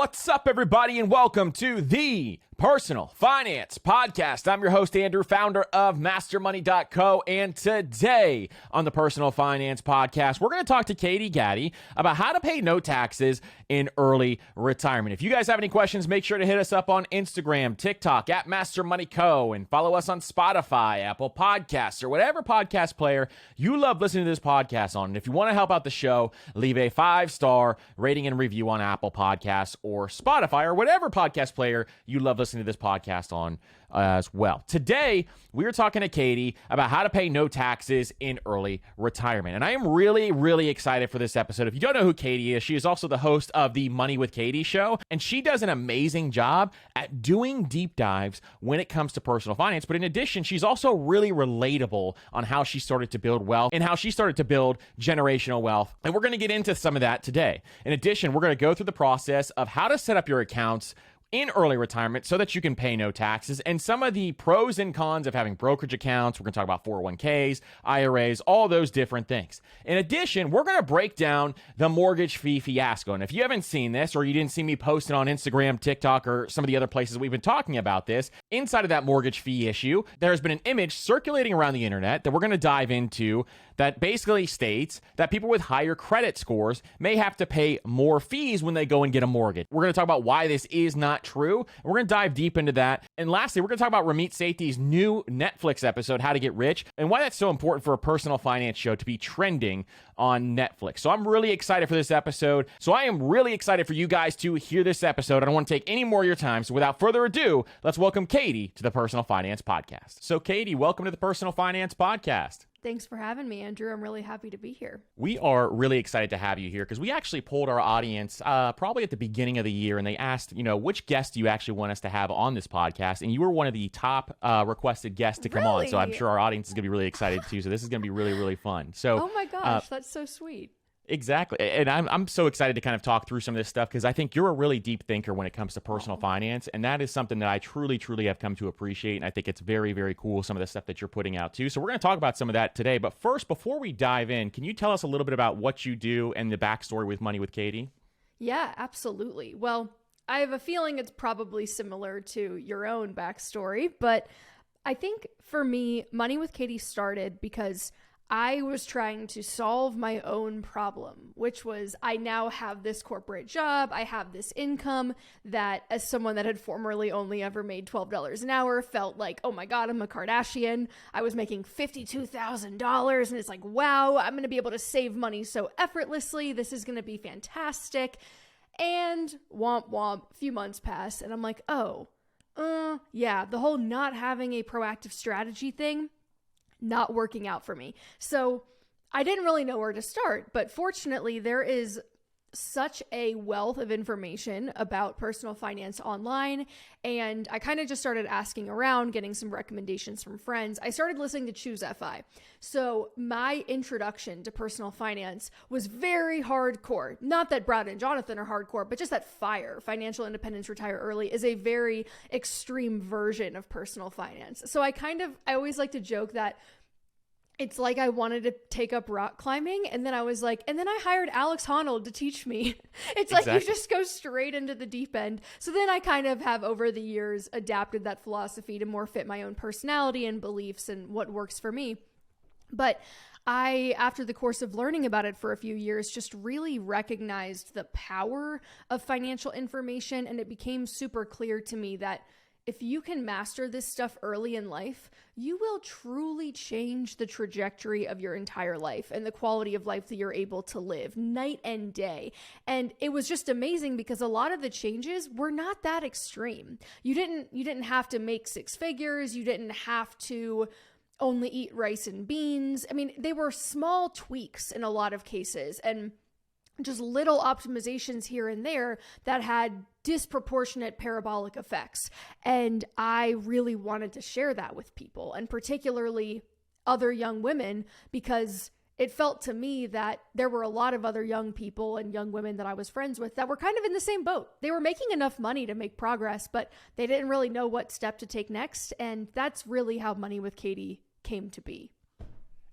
What's up, everybody, and welcome to the Personal Finance Podcast. I'm your host, Andrew, founder of MasterMoney.co, and today on the Personal Finance Podcast, we're going to talk to Katie Gatti about how to pay no taxes in early retirement. If you guys have any questions, make sure to hit us up on Instagram, TikTok, at MasterMoney.co, and follow us on Spotify, Apple Podcasts, or whatever podcast player you love listening to this podcast on. And if you want to help out the show, leave a 5-star rating and review on Apple Podcasts or Spotify or whatever podcast player you love listening to this podcast on as well. Today, we are talking to Katie about how to pay no taxes in early retirement. And I am really, really excited for this episode. If you don't know who Katie is, she is also the host of the Money with Katie show, and she does an amazing job at doing deep dives when it comes to personal finance. But in addition, she's also really relatable on how she started to build wealth and how she started to build generational wealth. And we're going to get into some of that today. In addition, we're going to go through the process of how to set up your accounts in early retirement so that you can pay no taxes, and some of the pros and cons of having brokerage accounts. We're going to talk about 401ks, IRAs, all those different things. In addition, we're going to break down the mortgage fee fiasco. And if you haven't seen this, or you didn't see me post it on Instagram, TikTok, or some of the other places we've been talking about this, inside of that mortgage fee issue, there's been an image circulating around the internet that we're going to dive into that basically states that people with higher credit scores may have to pay more fees when they go and get a mortgage. We're going to talk about why this is not true. We're going to dive deep into that. And lastly, we're going to talk about Ramit Sethi's new Netflix episode, How to Get Rich, and why that's so important for a personal finance show to be trending on Netflix. So I'm really excited for this episode. So I am really excited for you guys to hear this episode. I don't want to take any more of your time. So without further ado, let's welcome Katie to the Personal Finance Podcast. So Katie, welcome to the Personal Finance Podcast. Thanks for having me, Andrew. I'm really happy to be here. We are really excited to have you here because we actually polled our audience probably at the beginning of the year, and they asked, which guest do you actually want us to have on this podcast? And you were one of the top requested guests to come on. So I'm sure our audience is going to be really excited too. So this is going to be really, really fun. So, oh my gosh, that's so sweet. Exactly. And I'm so excited to kind of talk through some of this stuff because I think you're a really deep thinker when it comes to personal finance. And that is something that I truly, truly have come to appreciate. And I think it's very, very cool, some of the stuff that you're putting out too. So we're going to talk about some of that today. But first, before we dive in, can you tell us a little bit about what you do and the backstory with Money with Katie? Yeah, absolutely. Well, I have a feeling it's probably similar to your own backstory. But I think for me, Money with Katie started because I was trying to solve my own problem, which was I now have this corporate job. I have this income that, as someone that had formerly only ever made $12 an hour, felt like, oh my God, I'm a Kardashian. I was making $52,000 and it's like, wow, I'm going to be able to save money so effortlessly. This is going to be fantastic. And womp womp, a few months pass and I'm like, yeah, the whole not having a proactive strategy thing, not working out for me. So I didn't really know where to start, but fortunately there is such a wealth of information about personal finance online. And I kind of just started asking around, getting some recommendations from friends. I started listening to Choose FI. So my introduction to personal finance was very hardcore. Not that Brad and Jonathan are hardcore, but just that FIRE, Financial Independence Retire Early, is a very extreme version of personal finance. So I always like to joke that it's like I wanted to take up rock climbing, and then I was like, and then I hired Alex Honnold to teach me. It's like you just go straight into the deep end. So then I kind of have over the years adapted that philosophy to more fit my own personality and beliefs and what works for me. But I, after the course of learning about it for a few years, just really recognized the power of financial information, and it became super clear to me that if you can master this stuff early in life, you will truly change the trajectory of your entire life and the quality of life that you're able to live night and day. And it was just amazing because a lot of the changes were not that extreme. You didn't have to make 6 figures. You didn't have to only eat rice and beans. I mean, they were small tweaks in a lot of cases and just little optimizations here and there that had disproportionate parabolic effects. And I really wanted to share that with people, and particularly other young women, because it felt to me that there were a lot of other young people and young women that I was friends with that were kind of in the same boat. They were making enough money to make progress, but they didn't really know what step to take next. And that's really how Money with Katie came to be.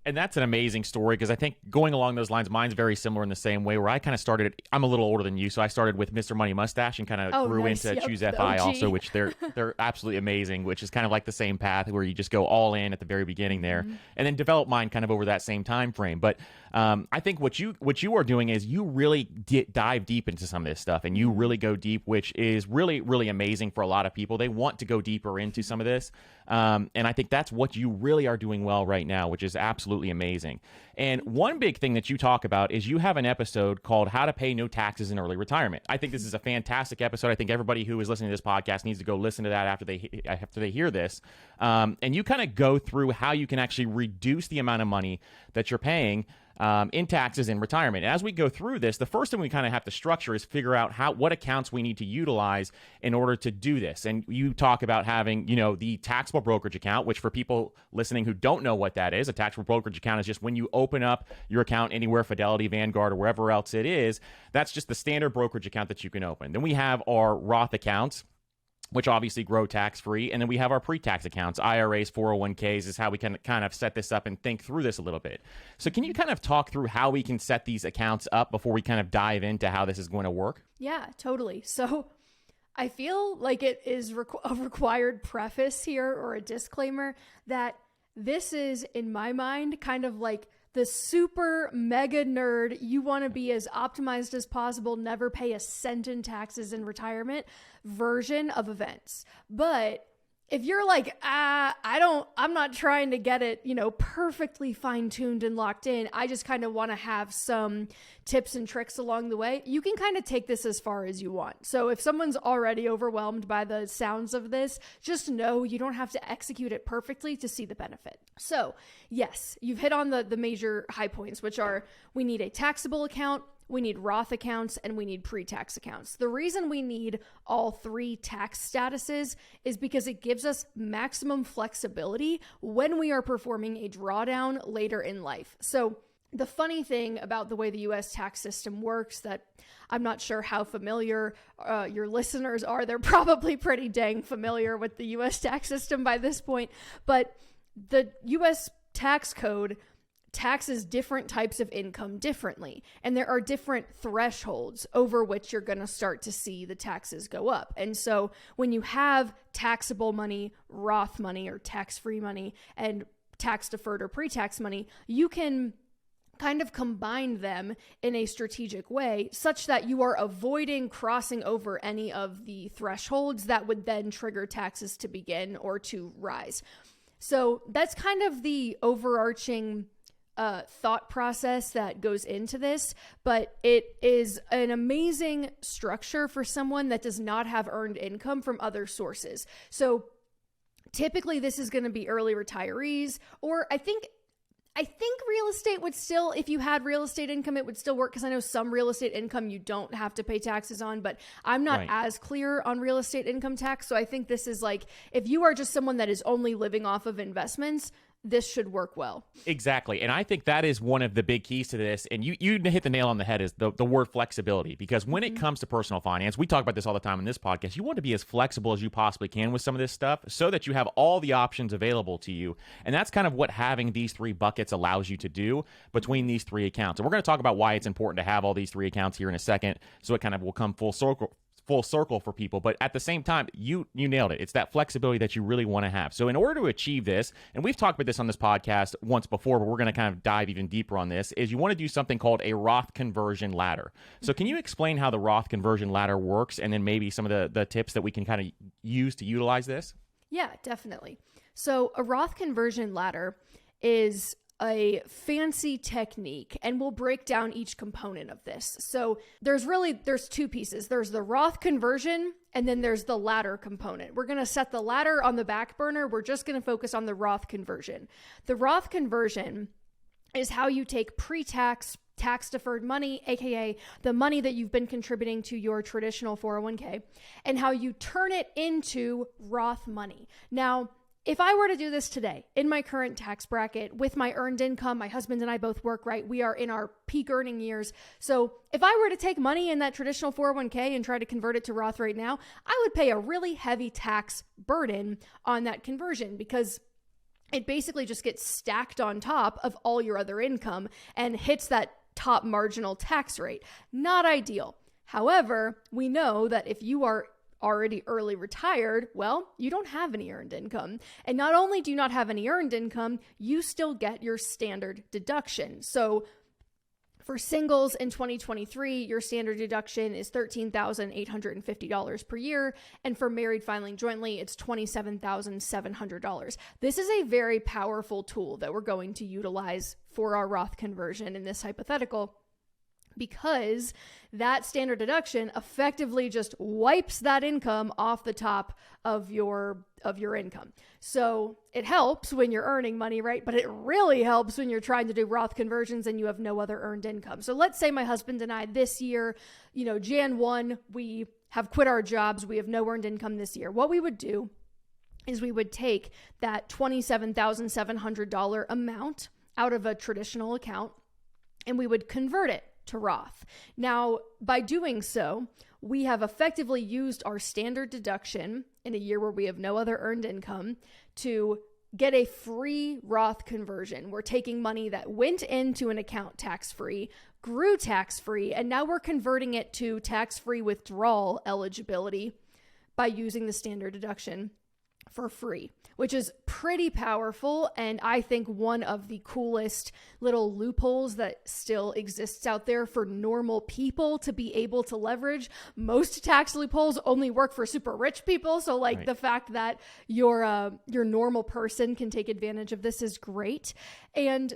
And that's an amazing story, because I think going along those lines, mine's very similar in the same way, where I kind of started, I'm a little older than you, so I started with Mr. Money Mustache and kind of grew nice. into Yep, Choose the FI OG. also, which they're absolutely amazing, which is kind of like the same path where you just go all in at the very beginning there, and then develop mine kind of over that same time frame. But I think what you are doing is you really dive deep into some of this stuff, and you really go deep, which is really, really amazing for a lot of people. They want to go deeper into some of this. And I think that's what you really are doing well right now, which is absolutely amazing. And one big thing that you talk about is you have an episode called How to Pay No Taxes in Early Retirement. I think this is a fantastic episode. I think everybody who is listening to this podcast needs to go listen to that after they hear this. And you kind of go through how you can actually reduce the amount of money that you're paying in taxes in retirement. And as we go through this, the first thing we kind of have to structure is figure out what accounts we need to utilize in order to do this. And you talk about having, the taxable brokerage account, which for people listening who don't know what that is, a taxable brokerage account is just when you open up your account anywhere, Fidelity, Vanguard, or wherever else it is, that's just the standard brokerage account that you can open. Then we have our Roth accounts, which obviously grow tax-free. And then we have our pre-tax accounts, IRAs, 401ks, is how we can kind of set this up and think through this a little bit. So can you kind of talk through how we can set these accounts up before we kind of dive into how this is going to work? Yeah, totally. So I feel like it is a required preface here, or a disclaimer, that this is, in my mind, kind of like the super mega nerd, you want to be as optimized as possible, never pay a cent in taxes in retirement version of events. But if you're like, I'm not trying to get it, perfectly fine-tuned and locked in, I just kind of want to have some tips and tricks along the way, you can kind of take this as far as you want. So if someone's already overwhelmed by the sounds of this, just know you don't have to execute it perfectly to see the benefit. So yes, you've hit on the major high points, which are, we need a taxable account, we need Roth accounts, and we need pre-tax accounts. The reason we need all three tax statuses is because it gives us maximum flexibility when we are performing a drawdown later in life. So the funny thing about the way the U.S. tax system works, that I'm not sure how familiar your listeners are. They're probably pretty dang familiar with the U.S. tax system by this point, but the U.S. tax code taxes different types of income differently. And there are different thresholds over which you're going to start to see the taxes go up. And so when you have taxable money, Roth money, or tax-free money, and tax-deferred or pre-tax money, you can kind of combine them in a strategic way such that you are avoiding crossing over any of the thresholds that would then trigger taxes to begin or to rise. So that's kind of the overarching thought process that goes into this, but it is an amazing structure for someone that does not have earned income from other sources. So typically this is going to be early retirees, or I think real estate would still, if you had real estate income, it would still work, because I know some real estate income you don't have to pay taxes on, but I'm not as clear on real estate income tax. So I think this is like, if you are just someone that is only living off of investments, this should work well. Exactly. And I think that is one of the big keys to this. And you hit the nail on the head, is the word flexibility. Because when it comes to personal finance, we talk about this all the time in this podcast, you want to be as flexible as you possibly can with some of this stuff so that you have all the options available to you. And that's kind of what having these three buckets allows you to do between these three accounts. And we're going to talk about why it's important to have all these three accounts here in a second, so it kind of will come full circle for people. But at the same time, you nailed it. It's that flexibility that you really want to have. So in order to achieve this, and we've talked about this on this podcast once before, but we're going to kind of dive even deeper on this, is you want to do something called a Roth conversion ladder. So can you explain how the Roth conversion ladder works, and then maybe some of the tips that we can kind of use to utilize this? Yeah, definitely. So a Roth conversion ladder is a fancy technique, and we'll break down each component of this. So there's two pieces. There's the Roth conversion, and then there's the ladder component. We're going to set the ladder on the back burner. We're just going to focus on the Roth conversion. The Roth conversion is how you take pre-tax, tax-deferred money, aka the money that you've been contributing to your traditional 401k, and how you turn it into Roth money. Now, if I were to do this today in my current tax bracket with my earned income, my husband and I both work, right? We are in our peak earning years. So if I were to take money in that traditional 401k and try to convert it to Roth right now, I would pay a really heavy tax burden on that conversion, because it basically just gets stacked on top of all your other income and hits that top marginal tax rate. Not ideal. However, we know that if you are already early retired, well, you don't have any earned income. And not only do you not have any earned income, you still get your standard deduction. So for singles in 2023, your standard deduction is $13,850 per year. And for married filing jointly, it's $27,700. This is a very powerful tool that we're going to utilize for our Roth conversion in this hypothetical, because that standard deduction effectively just wipes that income off the top of your income. So it helps when you're earning money, right? But it really helps when you're trying to do Roth conversions and you have no other earned income. So let's say my husband and I this year, Jan 1, we have quit our jobs. We have no earned income this year. What we would do is we would take that $27,700 amount out of a traditional account and we would convert it to Roth. Now, by doing so, we have effectively used our standard deduction in a year where we have no other earned income to get a free Roth conversion. We're taking money that went into an account tax-free, grew tax-free, and now we're converting it to tax-free withdrawal eligibility by using the standard deduction for free, which is pretty powerful. And I think one of the coolest little loopholes that still exists out there for normal people to be able to leverage. Most tax loopholes only work for super rich people. So like the fact that your normal person can take advantage of this is great. And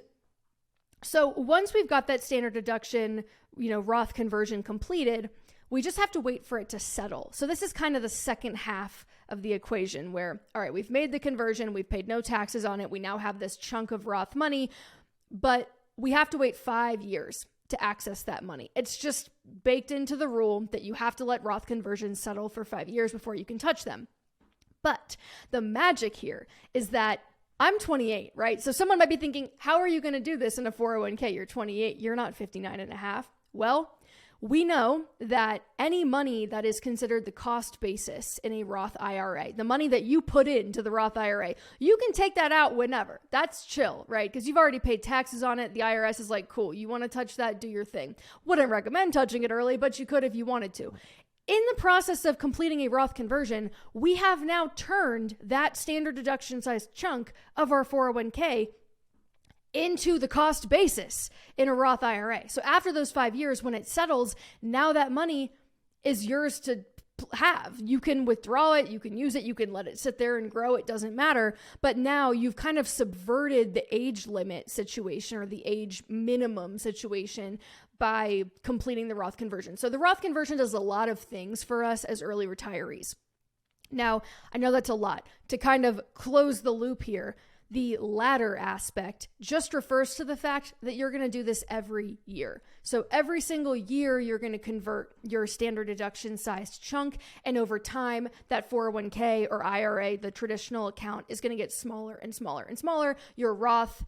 so once we've got that standard deduction, Roth conversion completed, we just have to wait for it to settle. So this is kind of the second half of the equation where, all right, we've made the conversion, we've paid no taxes on it, we now have this chunk of Roth money, but we have to wait 5 years to access that money. It's just baked into the rule that you have to let Roth conversions settle for 5 years before you can touch them. But the magic here is that I'm 28, right? So someone might be thinking, how are you going to do this in a 401k? You're 28, you're not 59 and a half. Well, we know that any money that is considered the cost basis in a Roth IRA, the money that you put into the Roth IRA, you can take that out whenever. That's chill, right? Because you've already paid taxes on it. The IRS is like, cool, you want to touch that, do your thing. Wouldn't recommend touching it early, but you could if you wanted to. In the process of completing a Roth conversion, we have now turned that standard deduction sized chunk of our 401k into the cost basis in a Roth IRA. So after those 5 years, when it settles, now that money is yours to have. You can withdraw it, you can use it, you can let it sit there and grow, it doesn't matter. But now you've kind of subverted the age limit situation or the age minimum situation by completing the Roth conversion. So the Roth conversion does a lot of things for us as early retirees. Now, I know that's a lot. To kind of close the loop here, the ladder aspect just refers to the fact that you're going to do this every year. So every single year, you're going to convert your standard deduction sized chunk. And over time, that 401k or IRA, the traditional account, is going to get smaller and smaller and smaller. Your Roth,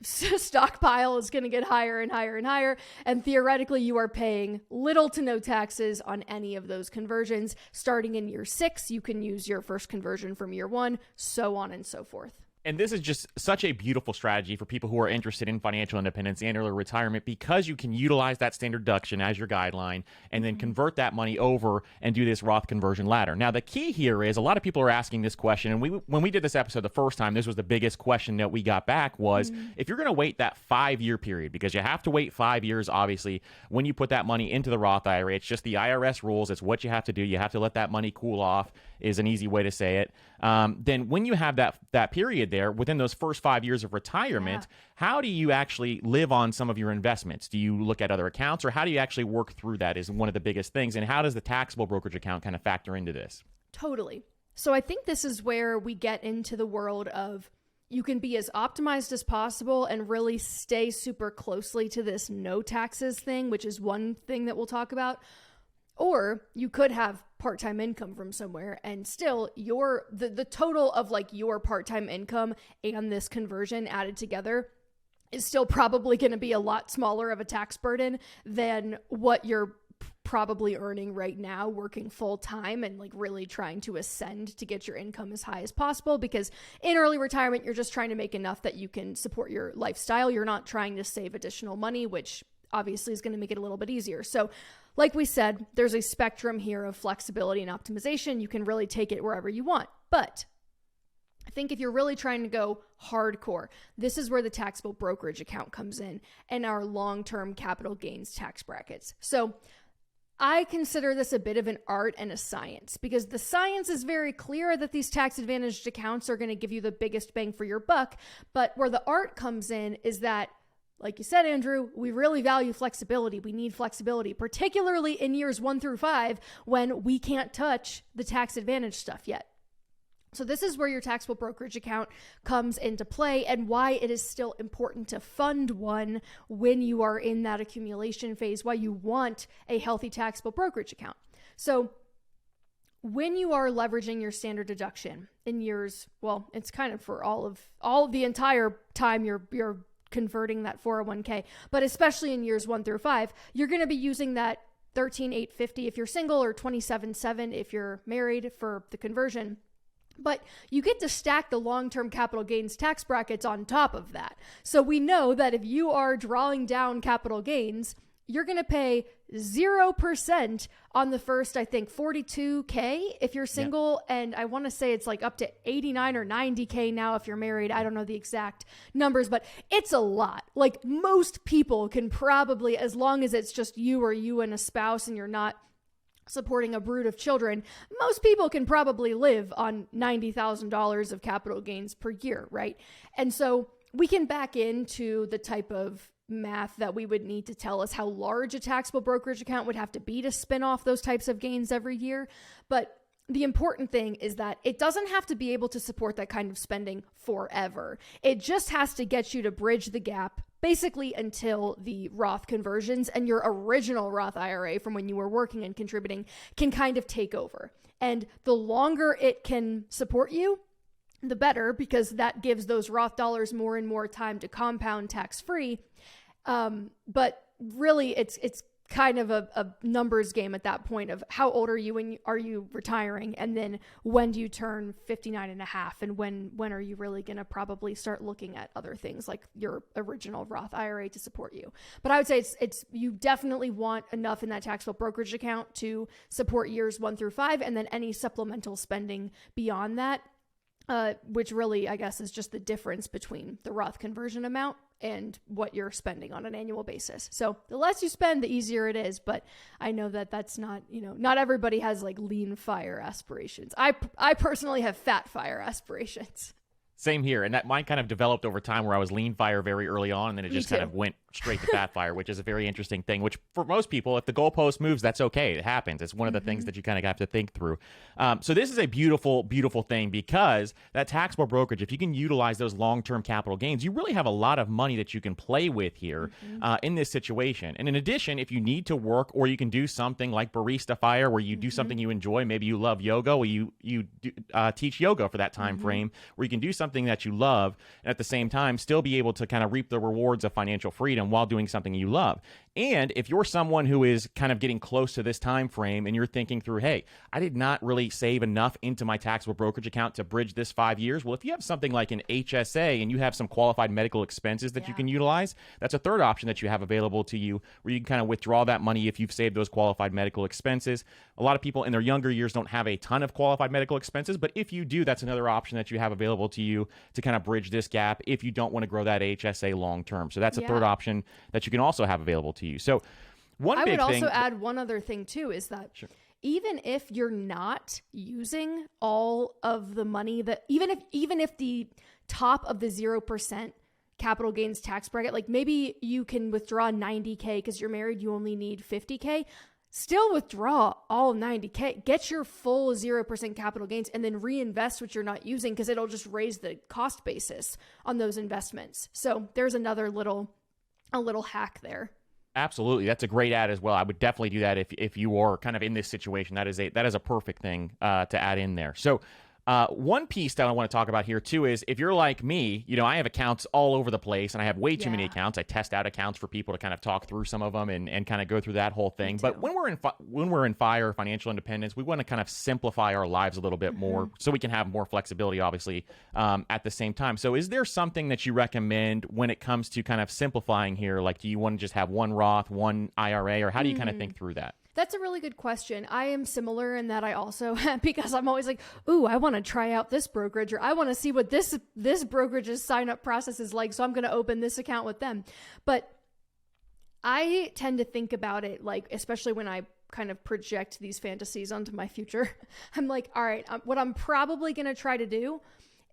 stockpile is going to get higher and higher and higher. And theoretically, you are paying little to no taxes on any of those conversions. Starting in year 6, you can use your first conversion from year 1, so on and so forth. And this is just such a beautiful strategy for people who are interested in financial independence and early retirement, because you can utilize that standard deduction as your guideline and then convert that money over and do this Roth conversion ladder. Now, the key here is a lot of people are asking this question. And when we did this episode the first time, this was the biggest question that we got back was, if you're going to wait that 5-year period, because you have to wait 5 years, obviously, when you put that money into the Roth IRA, it's just the IRS rules. It's what you have to do. You have to let that money cool off is an easy way to say it. Then when you have that period there, within those first 5 years of retirement, how do you actually live on some of your investments? Do you look at other accounts, or how do you actually work through that is one of the biggest things? And how does the taxable brokerage account kind of factor into this? Totally. So I think this is where we get into the world of you can be as optimized as possible and really stay super closely to this no taxes thing, which is one thing that we'll talk about. Or you could have part-time income from somewhere and still the total of like your part-time income and this conversion added together is still probably going to be a lot smaller of a tax burden than what your probably earning right now, working full time and like really trying to ascend to get your income as high as possible. Because in early retirement, you're just trying to make enough that you can support your lifestyle. You're not trying to save additional money, which obviously is going to make it a little bit easier. So like we said, there's a spectrum here of flexibility and optimization. You can really take it wherever you want. But I think if you're really trying to go hardcore, this is where the taxable brokerage account comes in and our long-term capital gains tax brackets. So I consider this a bit of an art and a science, because the science is very clear that these tax advantaged accounts are going to give you the biggest bang for your buck. But where the art comes in is that, like you said, Andrew, we really value flexibility. We need flexibility, particularly in years 1 through 5 when we can't touch the tax advantage stuff yet. So this is where your taxable brokerage account comes into play, and why it is still important to fund one when you are in that accumulation phase, why you want a healthy taxable brokerage account. So when you are leveraging your standard deduction in years, well, it's kind of for all of the entire time you're converting that 401k, but especially in years 1 through 5, you're going to be using that $13,850 if you're single, or $27,700 if you're married for the conversion. But you get to stack the long-term capital gains tax brackets on top of that. So we know that if you are drawing down capital gains, you're going to pay 0% on the first, I think, $42K if you're single. Yep. And I want to say it's like up to $89 or $90K now if you're married. I don't know the exact numbers, but it's a lot. Like most people can probably, as long as it's just you and a spouse and you're not supporting a brood of children, most people can probably live on $90,000 of capital gains per year, right? And so we can back into the type of math that we would need to tell us how large a taxable brokerage account would have to be to spin off those types of gains every year. But the important thing is that it doesn't have to be able to support that kind of spending forever. It just has to get you to bridge the gap basically until the Roth conversions and your original Roth IRA from when you were working and contributing can kind of take over. And the longer it can support you, the better, because that gives those Roth dollars more and more time to compound tax-free. But really, it's kind of a numbers game at that point of how old are you when are you retiring, and then when do you turn 59 and a half, and when are you really going to probably start looking at other things like your original Roth IRA to support you. But I would say it's you definitely want enough in that taxable brokerage account to support years 1 through 5, and then any supplemental spending beyond that, which really, I guess, is just the difference between the Roth conversion amount and what you're spending on an annual basis. So the less you spend, the easier it is. But I know that that's not, not everybody has like lean fire aspirations. I personally have fat fire aspirations. Same here. And that mine kind of developed over time, where I was lean fire very early on, and then it just kind of went straight to fat fire, which is a very interesting thing, which for most people, if the goalpost moves, that's okay. It happens. It's one of the things that you kind of have to think through. So this is a beautiful, beautiful thing, because that taxable brokerage, if you can utilize those long-term capital gains, you really have a lot of money that you can play with here in this situation. And in addition, if you need to work, or you can do something like barista fire, where you do something you enjoy, maybe you love yoga, or you teach yoga for that time frame, where you can do something that you love, and at the same time still be able to kind of reap the rewards of financial freedom while doing something you love. And if you're someone who is kind of getting close to this time frame, and you're thinking through, hey, I did not really save enough into my taxable brokerage account to bridge this 5 years. Well, if you have something like an HSA and you have some qualified medical expenses that you can utilize, that's a third option that you have available to you, where you can kind of withdraw that money if you've saved those qualified medical expenses. A lot of people in their younger years don't have a ton of qualified medical expenses, but if you do, that's another option that you have available to you to kind of bridge this gap if you don't want to grow that HSA long term. So that's a third option that you can also have available to you. So one big thing. I would also add one other thing too, is that even if you're not using all of the money that, even if the top of the 0% capital gains tax bracket, like maybe you can withdraw 90K because you're married, you only need 50K. Still withdraw all 90K, get your full 0% capital gains, and then reinvest what you're not using, because it'll just raise the cost basis on those investments. So there's another little hack there. Absolutely. That's a great ad as well. I would definitely do that if you are kind of in this situation. That is a perfect thing to add in there. So One piece that I want to talk about here too is if you're like me, I have accounts all over the place and I have way too many accounts. I test out accounts for people to kind of talk through some of them and kind of go through that whole thing. But when we're in FIRE, financial independence, we want to kind of simplify our lives a little bit more so we can have more flexibility, obviously, at the same time. So is there something that you recommend when it comes to kind of simplifying here? Like, do you want to just have one Roth, one IRA, or how do you kind of think through that? That's a really good question. I am similar in that I also, because I'm always like, ooh, I want to try out this brokerage, or I want to see what this brokerage's sign up process is like. So I'm going to open this account with them. But I tend to think about it like, especially when I kind of project these fantasies onto my future, I'm like, all right, what I'm probably going to try to do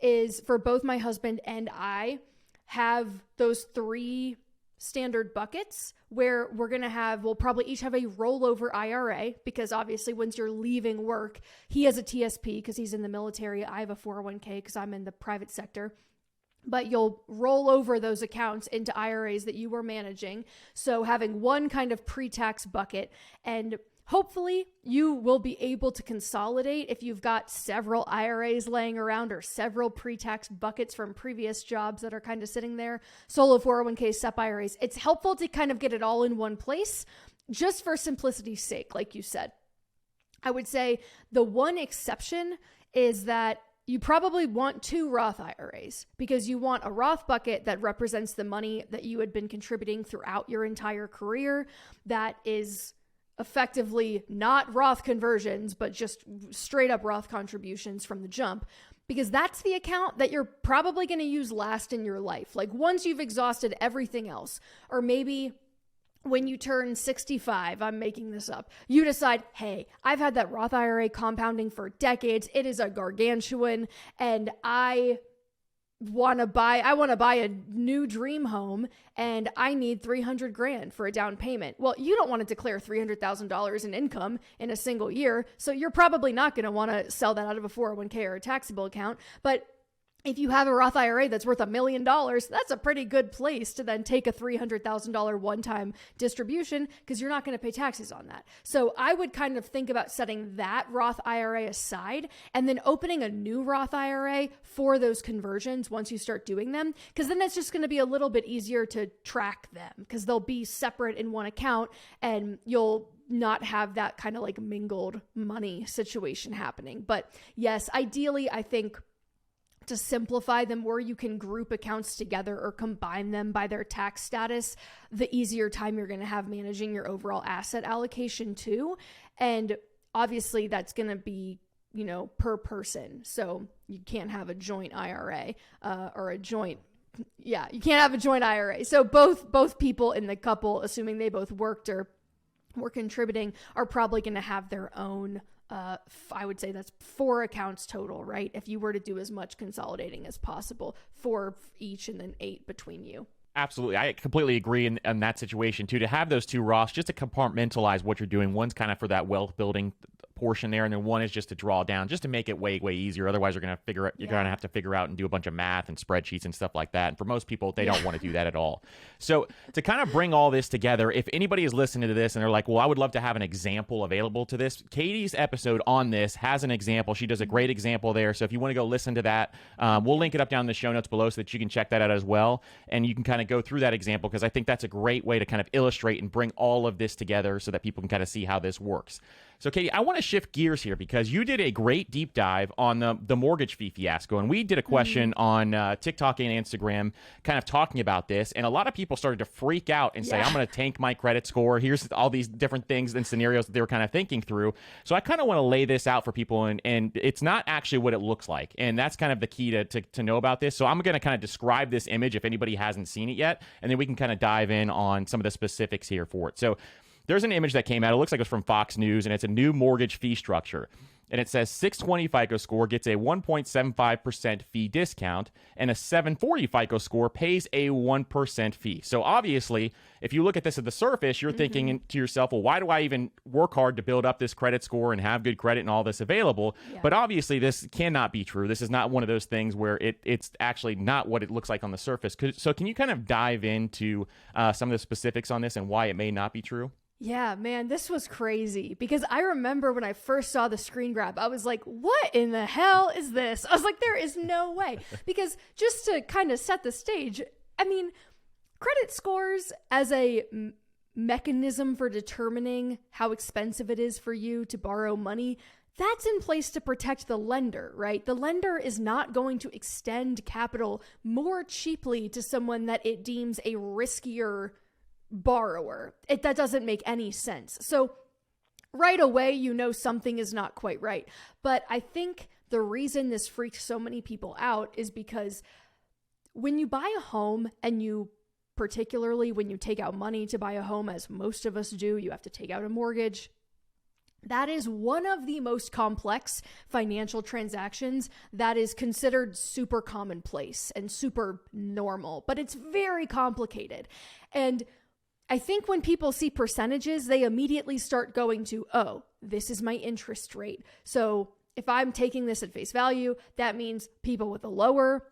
is for both my husband and I have those 3 standard buckets where we'll probably each have a rollover IRA, because obviously once you're leaving work, he has a TSP because he's in the military. I have a 401k because I'm in the private sector. But you'll roll over those accounts into IRAs that you were managing. So having one kind of pre-tax bucket, and hopefully you will be able to consolidate if you've got several IRAs laying around or several pre-tax buckets from previous jobs that are kind of sitting there, solo 401k, SEP IRAs. It's helpful to kind of get it all in one place just for simplicity's sake, like you said. I would say the one exception is that you probably want 2 Roth IRAs, because you want a Roth bucket that represents the money that you had been contributing throughout your entire career that is effectively not Roth conversions, but just straight up Roth contributions from the jump, because that's the account that you're probably going to use last in your life. Like once you've exhausted everything else, or maybe when you turn 65, I'm making this up, you decide, hey, I've had that Roth IRA compounding for decades. It is a gargantuan, and I want to buy a new dream home, and I need $300,000 for a down payment. Well, you don't want to declare $300,000 in income in a single year, so you're probably not going to want to sell that out of a 401k or a taxable account. But if you have a Roth IRA that's worth $1 million, that's a pretty good place to then take a $300,000 one-time distribution, because you're not going to pay taxes on that. So I would kind of think about setting that Roth IRA aside and then opening a new Roth IRA for those conversions once you start doing them, because then it's just going to be a little bit easier to track them, because they'll be separate in one account and you'll not have that kind of like mingled money situation happening. But yes, ideally, I think to simplify them where you can group accounts together or combine them by their tax status, the easier time you're going to have managing your overall asset allocation too. And obviously that's going to be, per person. So you can't have a joint IRA you can't have a joint IRA. So both people in the couple, assuming they both worked or were contributing, are probably going to have their own I would say that's 4 accounts total, right? If you were to do as much consolidating as possible, 4 each and then 8 between you. Absolutely. I completely agree in that situation too, to have those 2 Roths, just to compartmentalize what you're doing. One's kind of for that wealth building portion there, and then one is just to draw down, just to make it way easier. Otherwise you're going to have to figure out and do a bunch of math and spreadsheets and stuff like that. And for most people, they don't want to do that at all. So to kind of bring all this together, if anybody is listening to this and they're like, well, I would love to have an example available to this, Katie's episode on this has an example. She does a great example there. So if you want to go listen to that, we'll link it up down in the show notes below so that you can check that out as well. And you can kind of go through that example, because I think that's a great way to kind of illustrate and bring all of this together so that people can kind of see how this works. So Katie, I want to shift gears here, because you did a great deep dive on the mortgage fee fiasco. And we did a question on TikTok and Instagram kind of talking about this. And a lot of people started to freak out and say, I'm going to tank my credit score. Here's all these different things and scenarios that they were kind of thinking through. So I kind of want to lay this out for people. And it's not actually what it looks like. And that's kind of the key to know about this. So I'm going to kind of describe this image if anybody hasn't seen it yet. And then we can kind of dive in on some of the specifics here for it. So there's an image that came out. It looks like it was from Fox News, and it's a new mortgage fee structure. And it says 620 FICO score gets a 1.75% fee discount, and a 740 FICO score pays a 1% fee. So obviously, if you look at this at the surface, you're thinking to yourself, well, why do I even work hard to build up this credit score and have good credit and all this available? Yeah. But obviously, this cannot be true. This is not one of those things where it's actually not what it looks like on the surface. So can you kind of dive into some of the specifics on this and why it may not be true? Yeah, man, this was crazy because I remember when I first saw the screen grab, I was like, what in the hell is this? I was like, there is no way. Because just to kind of set the stage, I mean, credit scores as a mechanism for determining how expensive it is for you to borrow money, that's in place to protect the lender, right? The lender is not going to extend capital more cheaply to someone that it deems a riskier borrower. That doesn't make any sense. So right away, you know something is not quite right. But I think the reason this freaked so many people out is because when you buy a home, and particularly when you take out money to buy a home, as most of us do, you have to take out a mortgage. That is one of the most complex financial transactions that is considered super commonplace and super normal, but it's very complicated. And I think when people see percentages, they immediately start going to, oh, this is my interest rate. So if I'm taking this at face value, that means people with a lower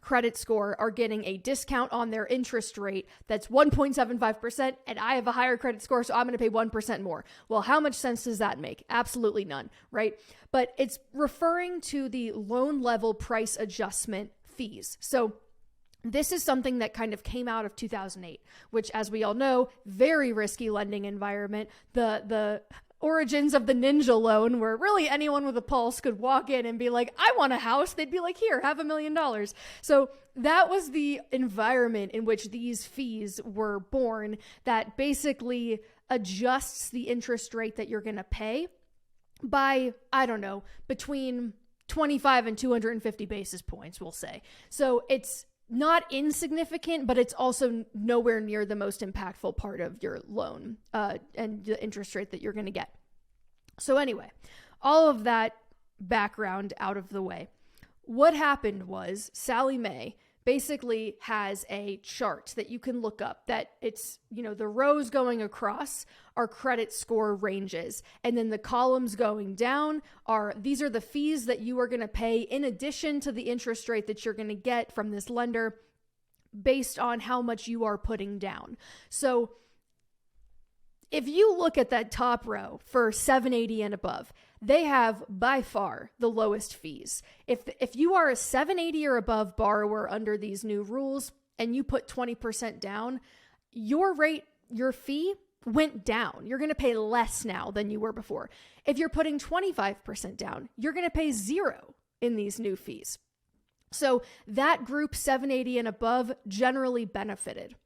credit score are getting a discount on their interest rate that's 1.75%, and I have a higher credit score, so I'm going to pay 1% more. Well, how much sense does that make? Absolutely none, right? But it's referring to the loan level price adjustment fees. So this is something that kind of came out of 2008, which, as we all know, very risky lending environment. The origins of the ninja loan, where really anyone with a pulse could walk in and be like, I want a house. They'd be like, here, have $1 million. So that was the environment in which these fees were born, that basically adjusts the interest rate that you're going to pay by, I don't know, between 25 and 250 basis points, we'll say. So it's not insignificant, but it's also nowhere near the most impactful part of your loan and the interest rate that you're going to get. So anyway, all of that background out of the way. What happened was Sallie Mae basically has a chart that you can look up, that it's, the rows going across are credit score ranges. And then the columns going down these are the fees that you are going to pay in addition to the interest rate that you're going to get from this lender based on how much you are putting down. So if you look at that top row for 780 and above, they have by far the lowest fees. If you are a 780 or above borrower under these new rules and you put 20% down, your fee went down. You're going to pay less now than you were before. If you're putting 25% down, you're going to pay zero in these new fees. So that group 780 and above generally benefited.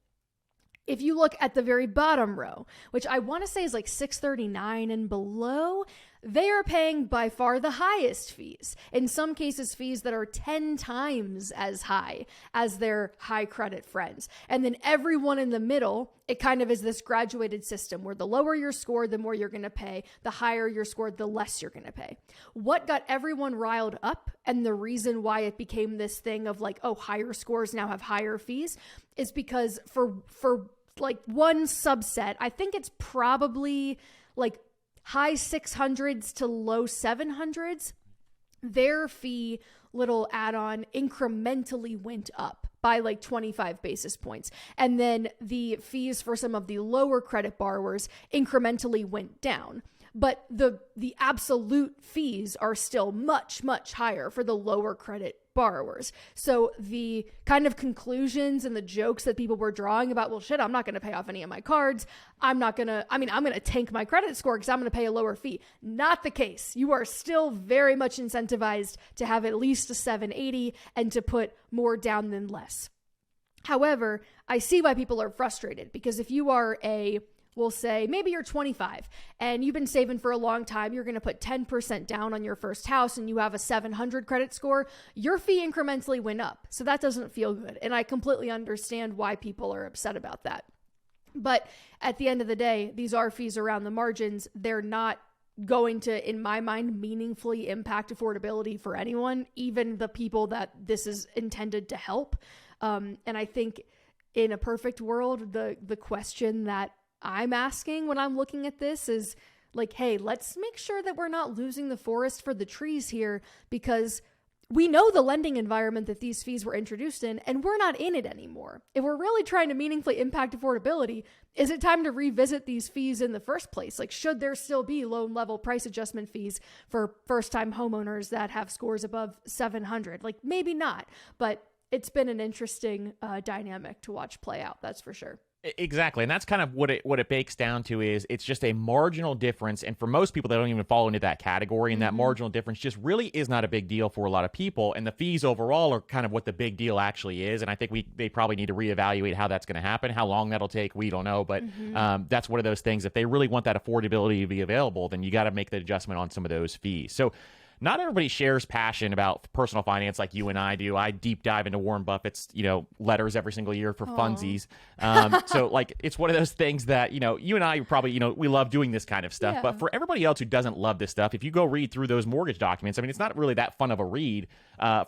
If you look at the very bottom row, which I want to say is like 639 and below, they are paying by far the highest fees. In some cases, fees that are 10 times as high as their high credit friends. And then everyone in the middle, it kind of is this graduated system where the lower your score, the more you're going to pay. The higher your score, the less you're going to pay. What got everyone riled up, and the reason why it became this thing of like, oh, higher scores now have higher fees, is because for like one subset, I think it's probably like high 600s to low 700s, their fee little add-on incrementally went up by like 25 basis points. And then the fees for some of the lower credit borrowers incrementally went down. But the absolute fees are still much, much higher for the lower credit borrowers. So the kind of conclusions and the jokes that people were drawing about, well, shit, I'm not going to pay off any of my cards. I'm going to tank my credit score because I'm going to pay a lower fee. Not the case. You are still very much incentivized to have at least a 780 and to put more down than less. However, I see why people are frustrated, because if you are we'll say maybe you're 25 and you've been saving for a long time, you're going to put 10% down on your first house and you have a 700 credit score, your fee incrementally went up. So that doesn't feel good. And I completely understand why people are upset about that. But at the end of the day, these are fees around the margins. They're not going to, in my mind, meaningfully impact affordability for anyone, even the people that this is intended to help. And I think in a perfect world, the question that I'm asking when I'm looking at this is like, hey, let's make sure that we're not losing the forest for the trees here, because we know the lending environment that these fees were introduced in, and we're not in it anymore. If we're really trying to meaningfully impact affordability, is it time to revisit these fees in the first place? Like, should there still be loan level price adjustment fees for first-time homeowners that have scores above 700? Like, maybe not, but it's been an interesting dynamic to watch play out. That's for sure. Exactly. And that's kind of what it bakes down to is it's just a marginal difference. And for most people, they don't even fall into that category. And that marginal difference just really is not a big deal for a lot of people. And the fees overall are kind of what the big deal actually is. And I think they probably need to reevaluate how that's going to happen. How long that'll take, we don't know. But that's one of those things. If they really want that affordability to be available, then you got to make the adjustment on some of those fees. So not everybody shares passion about personal finance like you and I do. I deep dive into Warren Buffett's, letters every single year for funsies. So like, it's one of those things that, you and I probably, we love doing this kind of stuff. Yeah. But for everybody else who doesn't love this stuff, if you go read through those mortgage documents, I mean, it's not really that fun of a read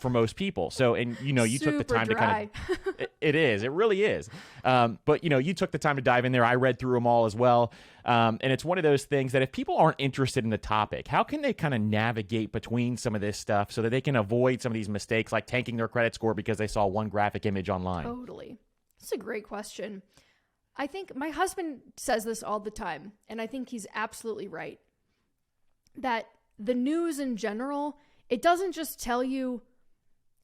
for most people. So, and you took the time to kind of, it really is. But you took the time to dive in there. I read through them all as well. And it's one of those things that if people aren't interested in the topic, how can they kind of navigate between some of this stuff so that they can avoid some of these mistakes like tanking their credit score because they saw one graphic image online? Totally. That's a great question. I think my husband says this all the time, and I think he's absolutely right, that the news in general, it doesn't just tell you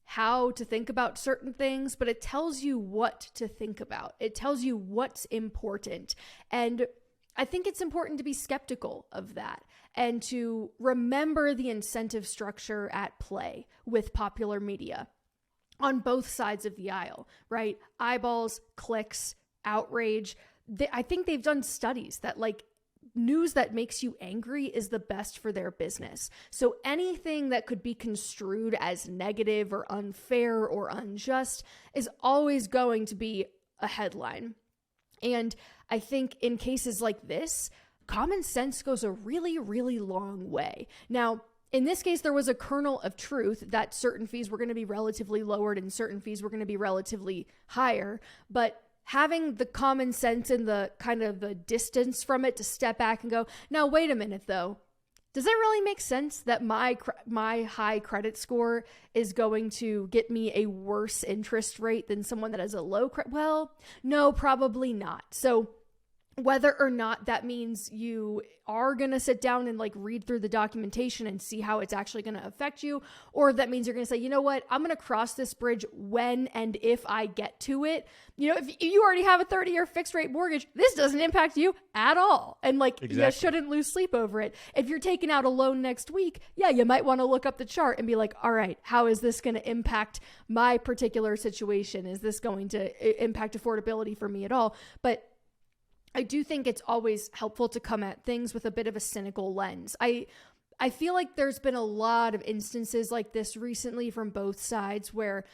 how to think about certain things, but it tells you what to think about. It tells you what's important. And I think it's important to be skeptical of that and to remember the incentive structure at play with popular media on both sides of the aisle, right? Eyeballs, clicks, outrage. I think they've done studies that like news that makes you angry is the best for their business. So anything that could be construed as negative or unfair or unjust is always going to be a headline. And I think in cases like this, common sense goes a really, really long way. Now, in this case, there was a kernel of truth that certain fees were going to be relatively lowered and certain fees were going to be relatively higher. But having the common sense and the kind of the distance from it to step back and go, now, wait a minute, though. Does it really make sense that my high credit score is going to get me a worse interest rate than someone that has a low credit? Well, no, probably not. So whether or not that means you are going to sit down and like read through the documentation and see how it's actually going to affect you, or that means you're going to say, you know what, I'm going to cross this bridge when and if I get to it. If you already have a 30-year fixed rate mortgage, this doesn't impact you at all. And like, exactly. You shouldn't lose sleep over it. If you're taking out a loan next week, yeah, you might want to look up the chart and be like, all right, how is this going to impact my particular situation? Is this going to impact affordability for me at all? But I do think it's always helpful to come at things with a bit of a cynical lens. I feel like there's been a lot of instances like this recently from both sides where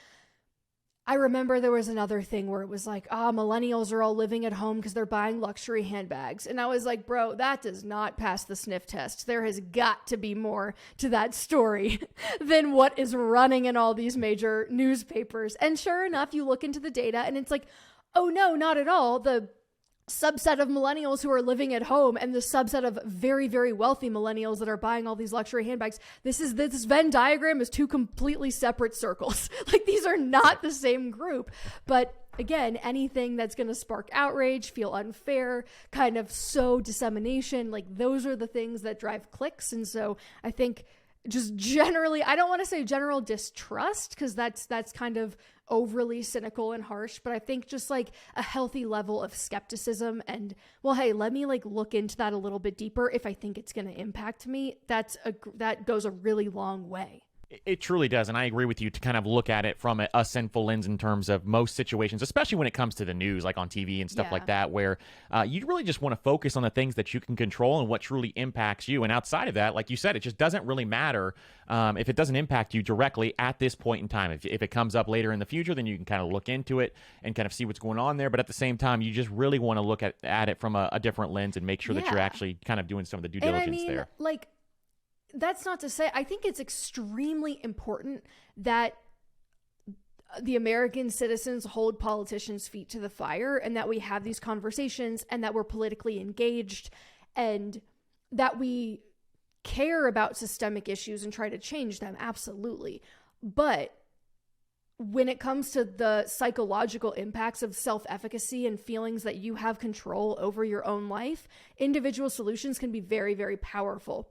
I remember there was another thing where it was like, millennials are all living at home because they're buying luxury handbags. And I was like, bro, that does not pass the sniff test. There has got to be more to that story than what is running in all these major newspapers. And sure enough, you look into the data and it's like, oh no, not at all. The subset of millennials who are living at home and the subset of very, very wealthy millennials that are buying all these luxury handbags. This Venn diagram is two completely separate circles. Like these are not the same group. But again, anything that's going to spark outrage, feel unfair, kind of sow dissemination, like those are the things that drive clicks. And so I think just generally, I don't want to say general distrust because that's kind of overly cynical and harsh, but I think just like a healthy level of skepticism and, well, hey, let me like look into that a little bit deeper if I think it's going to impact me. That goes a really long way. It truly does. And I agree with you to kind of look at it from a sinful lens in terms of most situations, especially when it comes to the news, like on TV and stuff like that, where you really just want to focus on the things that you can control and what truly impacts you. And outside of that, like you said, it just doesn't really matter if it doesn't impact you directly at this point in time. If it comes up later in the future, then you can kind of look into it and kind of see what's going on there. But at the same time, you just really want to look at it from a different lens and make sure that you're actually kind of doing some of the due diligence there. Like, that's not to say, I think it's extremely important that the American citizens hold politicians' feet to the fire and that we have these conversations and that we're politically engaged and that we care about systemic issues and try to change them. Absolutely. But when it comes to the psychological impacts of self-efficacy and feelings that you have control over your own life, individual solutions can be very, very powerful.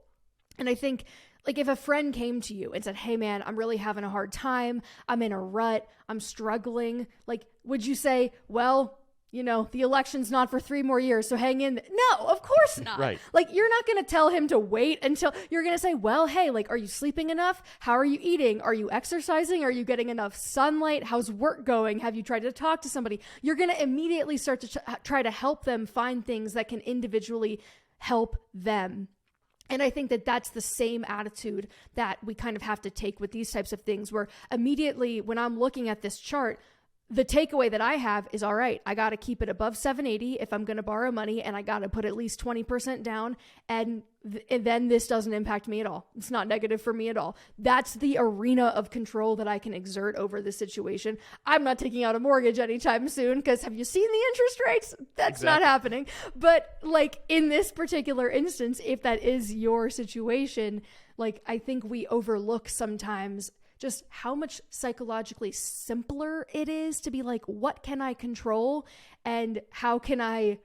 And I think, like, if a friend came to you and said, hey man, I'm really having a hard time, I'm in a rut, I'm struggling, like, would you say, well, you know, the election's not for 3 more years, so hang in. No, of course not. Right. Like, you're not going to tell him to wait until you're going to say, well, hey, like, are you sleeping enough? How are you eating? Are you exercising? Are you getting enough sunlight? How's work going? Have you tried to talk to somebody? You're going to immediately start to try to help them find things that can individually help them. And I think that that's the same attitude that we kind of have to take with these types of things, where immediately when I'm looking at this chart, the takeaway that I have is, all right, I got to keep it above 780 if I'm going to borrow money, and I got to put at least 20% down. And then this doesn't impact me at all. It's not negative for me at all. That's the arena of control that I can exert over the situation. I'm not taking out a mortgage anytime soon, because have you seen the interest rates? That's not happening. But like in this particular instance, if that is your situation, like I think we overlook sometimes just how much psychologically simpler it is to be like, what can I control and how can I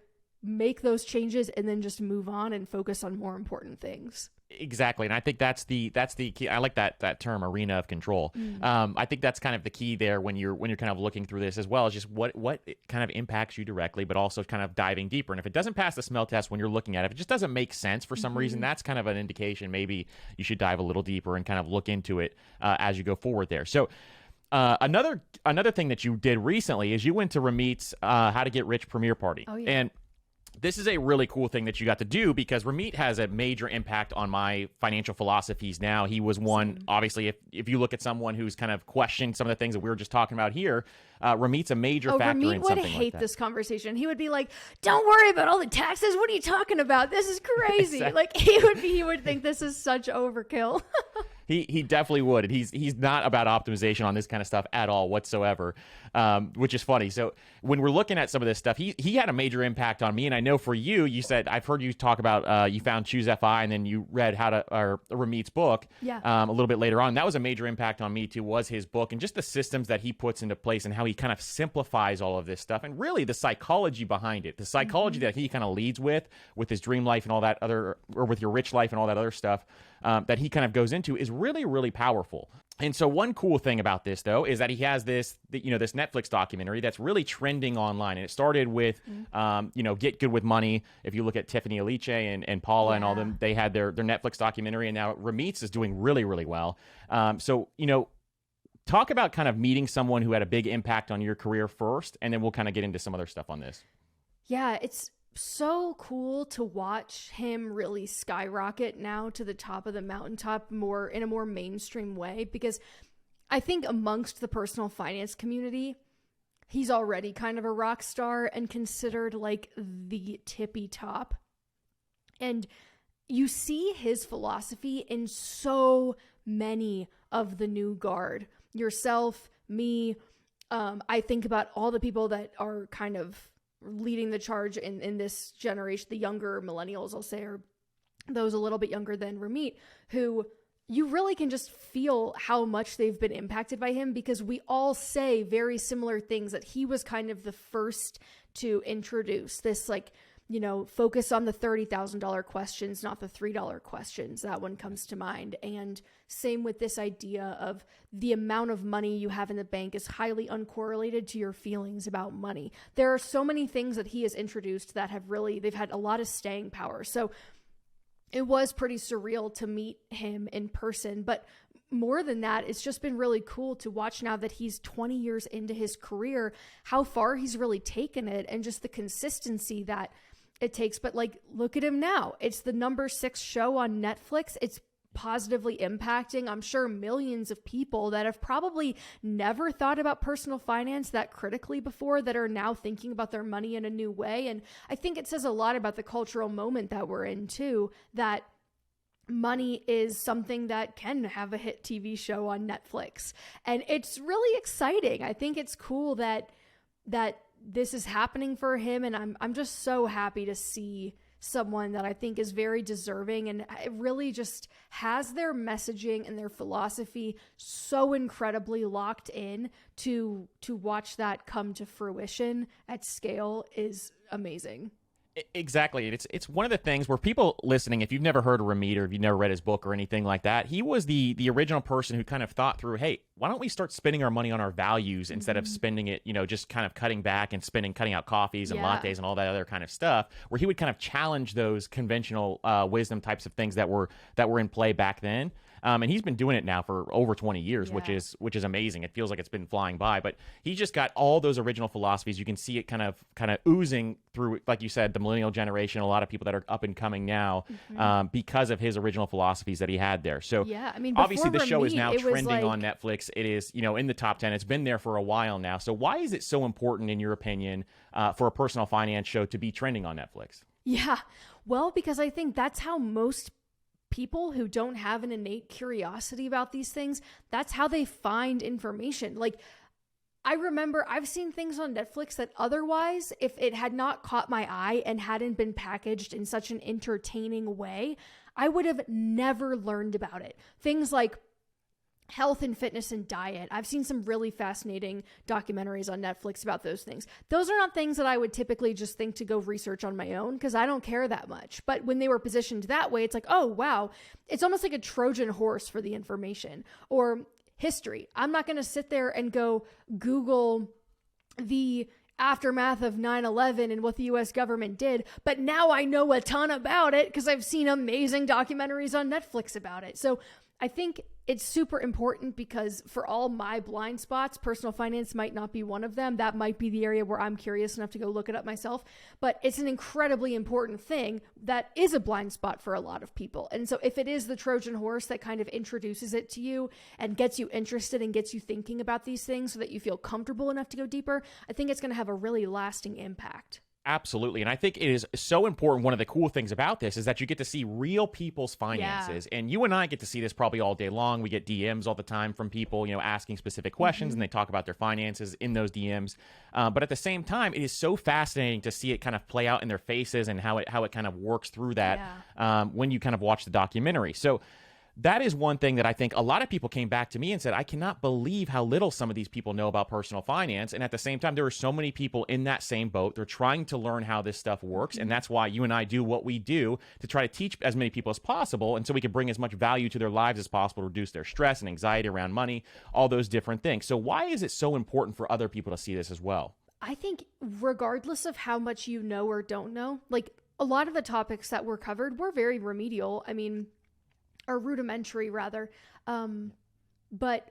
make those changes and then just move on and focus on more important things. Exactly. And I think that's the key. I like that term, arena of control. I think that's kind of the key there when you're kind of looking through this, as well as just what kind of impacts you directly, but also kind of diving deeper. And if it doesn't pass the smell test when you're looking at it, if it just doesn't make sense for some reason, that's kind of an indication maybe you should dive a little deeper and kind of look into it as you go forward there. So another thing that you did recently is you went to Ramit's How to Get Rich Premiere Party. Oh, yeah. And this is a really cool thing that you got to do, because Ramit has a major impact on my financial philosophies now. He was one, obviously, if you look at someone who's kind of questioning some of the things that we were just talking about here, Ramit's a major factor Ramit in something like that. would hate this conversation. He would be like, don't worry about all the taxes. What are you talking about? This is crazy. Exactly. Like he would think this is such overkill. He definitely would. And he's not about optimization on this kind of stuff at all whatsoever, which is funny. So when we're looking at some of this stuff, he had a major impact on me. And I know for you, you said, I've heard you talk about you found Choose FI and then you read Ramit's book a little bit later on. That was a major impact on me too, was his book and just the systems that he puts into place and how he kind of simplifies all of this stuff. And really the psychology behind it, the psychology that he kind of leads with his dream life and all that other, or with your rich life and all that other stuff that he kind of goes into is really, really powerful. And so one cool thing about this, though, is that he has this Netflix documentary that's really trending online. And it started with, Get Good with Money. If you look at Tiffany Aliche and Paula and all them, they had their Netflix documentary. And now Ramit's is doing really, really well. Talk about kind of meeting someone who had a big impact on your career first, and then we'll kind of get into some other stuff on this. Yeah, it's so cool to watch him really skyrocket now to the top of the mountaintop in a more mainstream way, because I think amongst the personal finance community, he's already kind of a rock star and considered like the tippy top. And you see his philosophy in so many of the new guard. Yourself, me, I think about all the people that are kind of leading the charge in this generation, the younger millennials, I'll say, or those a little bit younger than Ramit, who you really can just feel how much they've been impacted by him, because we all say very similar things, that he was kind of the first to introduce this, like, focus on the $30,000 questions, not the $3 questions. That one comes to mind. And same with this idea of the amount of money you have in the bank is highly uncorrelated to your feelings about money. There are so many things that he has introduced that they've had a lot of staying power. So it was pretty surreal to meet him in person, but more than that, it's just been really cool to watch now that he's 20 years into his career, how far he's really taken it and just the consistency that it takes. But like, look at him now. It's the number 6 show on Netflix. It's positively impacting, I'm sure, millions of people that have probably never thought about personal finance that critically before, that are now thinking about their money in a new way. And I think it says a lot about the cultural moment that we're in too, that money is something that can have a hit TV show on Netflix. And it's really exciting. I think it's cool that this is happening for him. And I'm just so happy to see someone that I think is very deserving and it really just has their messaging and their philosophy so incredibly locked in to watch that come to fruition at scale is amazing. Exactly. It's one of the things where people listening, if you've never heard of Ramit or if you've never read his book or anything like that, he was the original person who kind of thought through, hey, why don't we start spending our money on our values instead of spending it, just kind of cutting back and cutting out coffees and lattes and all that other kind of stuff, where he would kind of challenge those conventional wisdom types of things that were in play back then. And he's been doing it now for over 20 years, which is amazing. It feels like it's been flying by, but he's just got all those original philosophies. You can see it kind of oozing through, like you said, the millennial generation, a lot of people that are up and coming now, because of his original philosophies that he had there. So obviously the show is now trending on Netflix. It is, in the top 10. It's been there for a while now. So why is it so important, in your opinion, for a personal finance show to be trending on Netflix? Yeah, well, because I think that's how most people who don't have an innate curiosity about these things, that's how they find information. Like, I remember I've seen things on Netflix that otherwise, if it had not caught my eye and hadn't been packaged in such an entertaining way, I would have never learned about it. Things like health and fitness and diet. I've seen some really fascinating documentaries on Netflix about those things. Those are not things that I would typically just think to go research on my own because I don't care that much. But when they were positioned that way, it's like, oh, wow. It's almost like a Trojan horse for the information. Or history. I'm not going to sit there and go Google the aftermath of 9/11 and what the US government did, but now I know a ton about it because I've seen amazing documentaries on Netflix about it. So I think it's super important because for all my blind spots, personal finance might not be one of them. That might be the area where I'm curious enough to go look it up myself, but it's an incredibly important thing that is a blind spot for a lot of people. And so if it is the Trojan horse that kind of introduces it to you and gets you interested and gets you thinking about these things so that you feel comfortable enough to go deeper, I think it's going to have a really lasting impact. Absolutely. And I think it is so important. One of the cool things about this is that you get to see real people's finances. And you and I get to see this probably all day long. We get DMs all the time from people, asking specific questions and they talk about their finances in those DMs. But at the same time, it is so fascinating to see it kind of play out in their faces and how it kind of works through that when you kind of watch the documentary. So that is one thing that I think a lot of people came back to me and said, I cannot believe how little some of these people know about personal finance. And at the same time, there are so many people in that same boat. They're trying to learn how this stuff works. And that's why you and I do what we do to try to teach as many people as possible. And so we can bring as much value to their lives as possible, to reduce their stress and anxiety around money, all those different things. So why is it so important for other people to see this as well? I think regardless of how much you know or don't know, like a lot of the topics that were covered were very remedial. Or rudimentary rather. But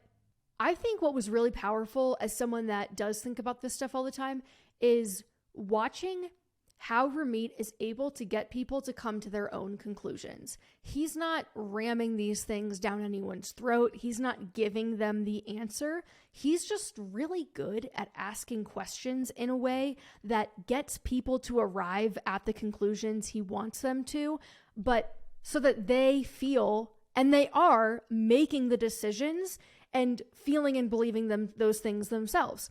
I think what was really powerful as someone that does think about this stuff all the time is watching how Ramit is able to get people to come to their own conclusions. He's not ramming these things down anyone's throat. He's not giving them the answer. He's just really good at asking questions in a way that gets people to arrive at the conclusions he wants them to, but so that they feel, and they are, making the decisions and feeling and believing those things themselves.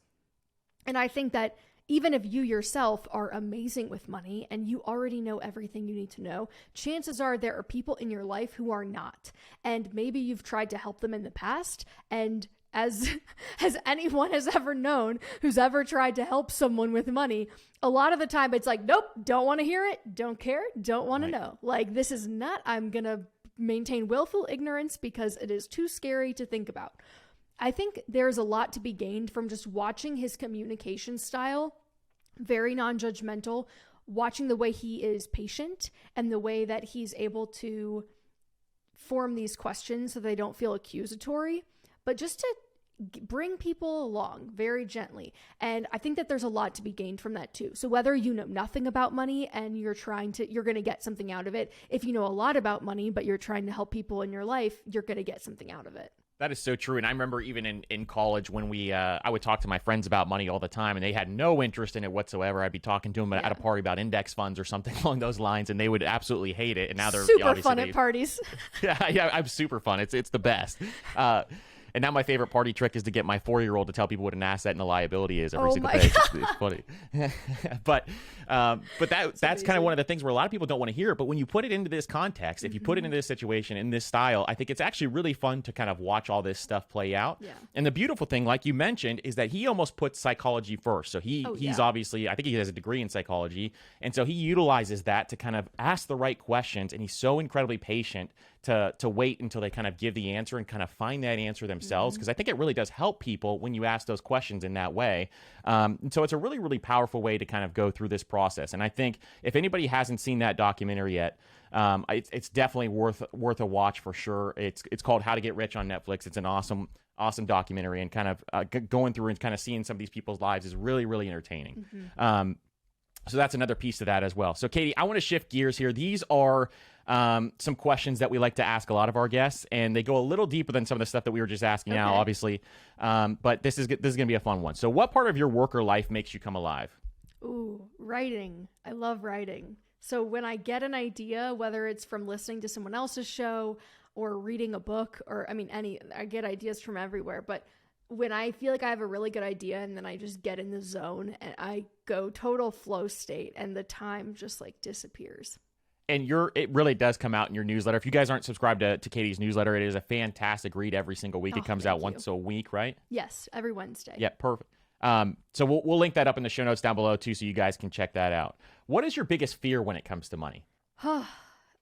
And I think that even if you yourself are amazing with money and you already know everything you need to know, chances are there are people in your life who are not. And maybe you've tried to help them in the past, and as anyone has ever known who's ever tried to help someone with money, a lot of the time it's like, nope, don't want to hear it, don't care, don't want to know. Like, this is not, I'm going to maintain willful ignorance because it is too scary to think about. I think there's a lot to be gained from just watching his communication style, very non-judgmental, watching the way he is patient and the way that he's able to form these questions so they don't feel accusatory, but just to bring people along very gently. And I think that there's a lot to be gained from that too. So whether you know nothing about money and you're going to get something out of it. If you know a lot about money, but you're trying to help people in your life, you're going to get something out of it. That is so true. And I remember even in college when I would talk to my friends about money all the time and they had no interest in it whatsoever. I'd be talking to them at a party about index funds or something along those lines, and they would absolutely hate it. And now they're super fun at parties. Yeah, I'm super fun. It's the best. And now my favorite party trick is to get my 4-year-old to tell people what an asset and a liability is every Oh single my day. God. It's funny. But that's kind of one of the things where a lot of people don't want to hear it. But when you put it into this context, if you put it into this situation in this style, I think it's actually really fun to kind of watch all this stuff play out. Yeah. And the beautiful thing, like you mentioned, is that he almost puts psychology first. So he's obviously, I think he has a degree in psychology. And so he utilizes that to kind of ask the right questions. And he's so incredibly patient to wait until they kind of give the answer and kind of find that answer themselves. Because I think it really does help people when you ask those questions in that way. And so it's a really, really powerful way to kind of go through this process. And I think if anybody hasn't seen that documentary yet, it's definitely worth a watch for sure. It's called How to Get Rich on Netflix. It's an awesome documentary, and kind of going through and kind of seeing some of these people's lives is really, really entertaining. So that's another piece to that as well. So Katie, I want to shift gears here. These are some questions that we like to ask a lot of our guests, and they go a little deeper than some of the stuff that we were just asking now, obviously. But this is going to be a fun one. So what part of your work or life makes you come alive? Ooh, writing. I love writing. So when I get an idea, whether it's from listening to someone else's show or reading a book, or I get ideas from everywhere, but when I feel like I have a really good idea and then I just get in the zone and I go total flow state and the time just like disappears. And it really does come out in your newsletter. If you guys aren't subscribed to Katie's newsletter, it is a fantastic read every single week. It comes out once a week, right? Yes, every Wednesday. Yeah, perfect. So we'll link that up in the show notes down below too, so you guys can check that out. What is your biggest fear when it comes to money?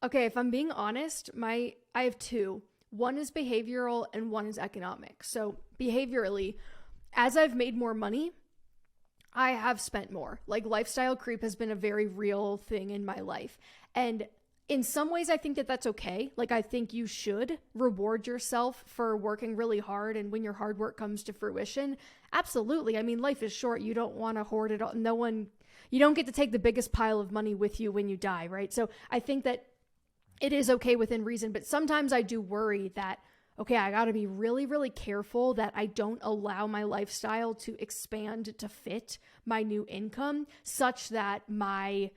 Okay, if I'm being honest, I have two. One is behavioral and one is economic. So behaviorally, as I've made more money, I have spent more. Like lifestyle creep has been a very real thing in my life. And in some ways, I think that that's okay. Like I think you should reward yourself for working really hard. And when your hard work comes to fruition, absolutely. I mean, life is short. You don't want to hoard it all. You don't get to take the biggest pile of money with you when you die, right? So I think that it is okay within reason, but sometimes I do worry that, okay, I got to be really, really careful that I don't allow my lifestyle to expand to fit my new income such that my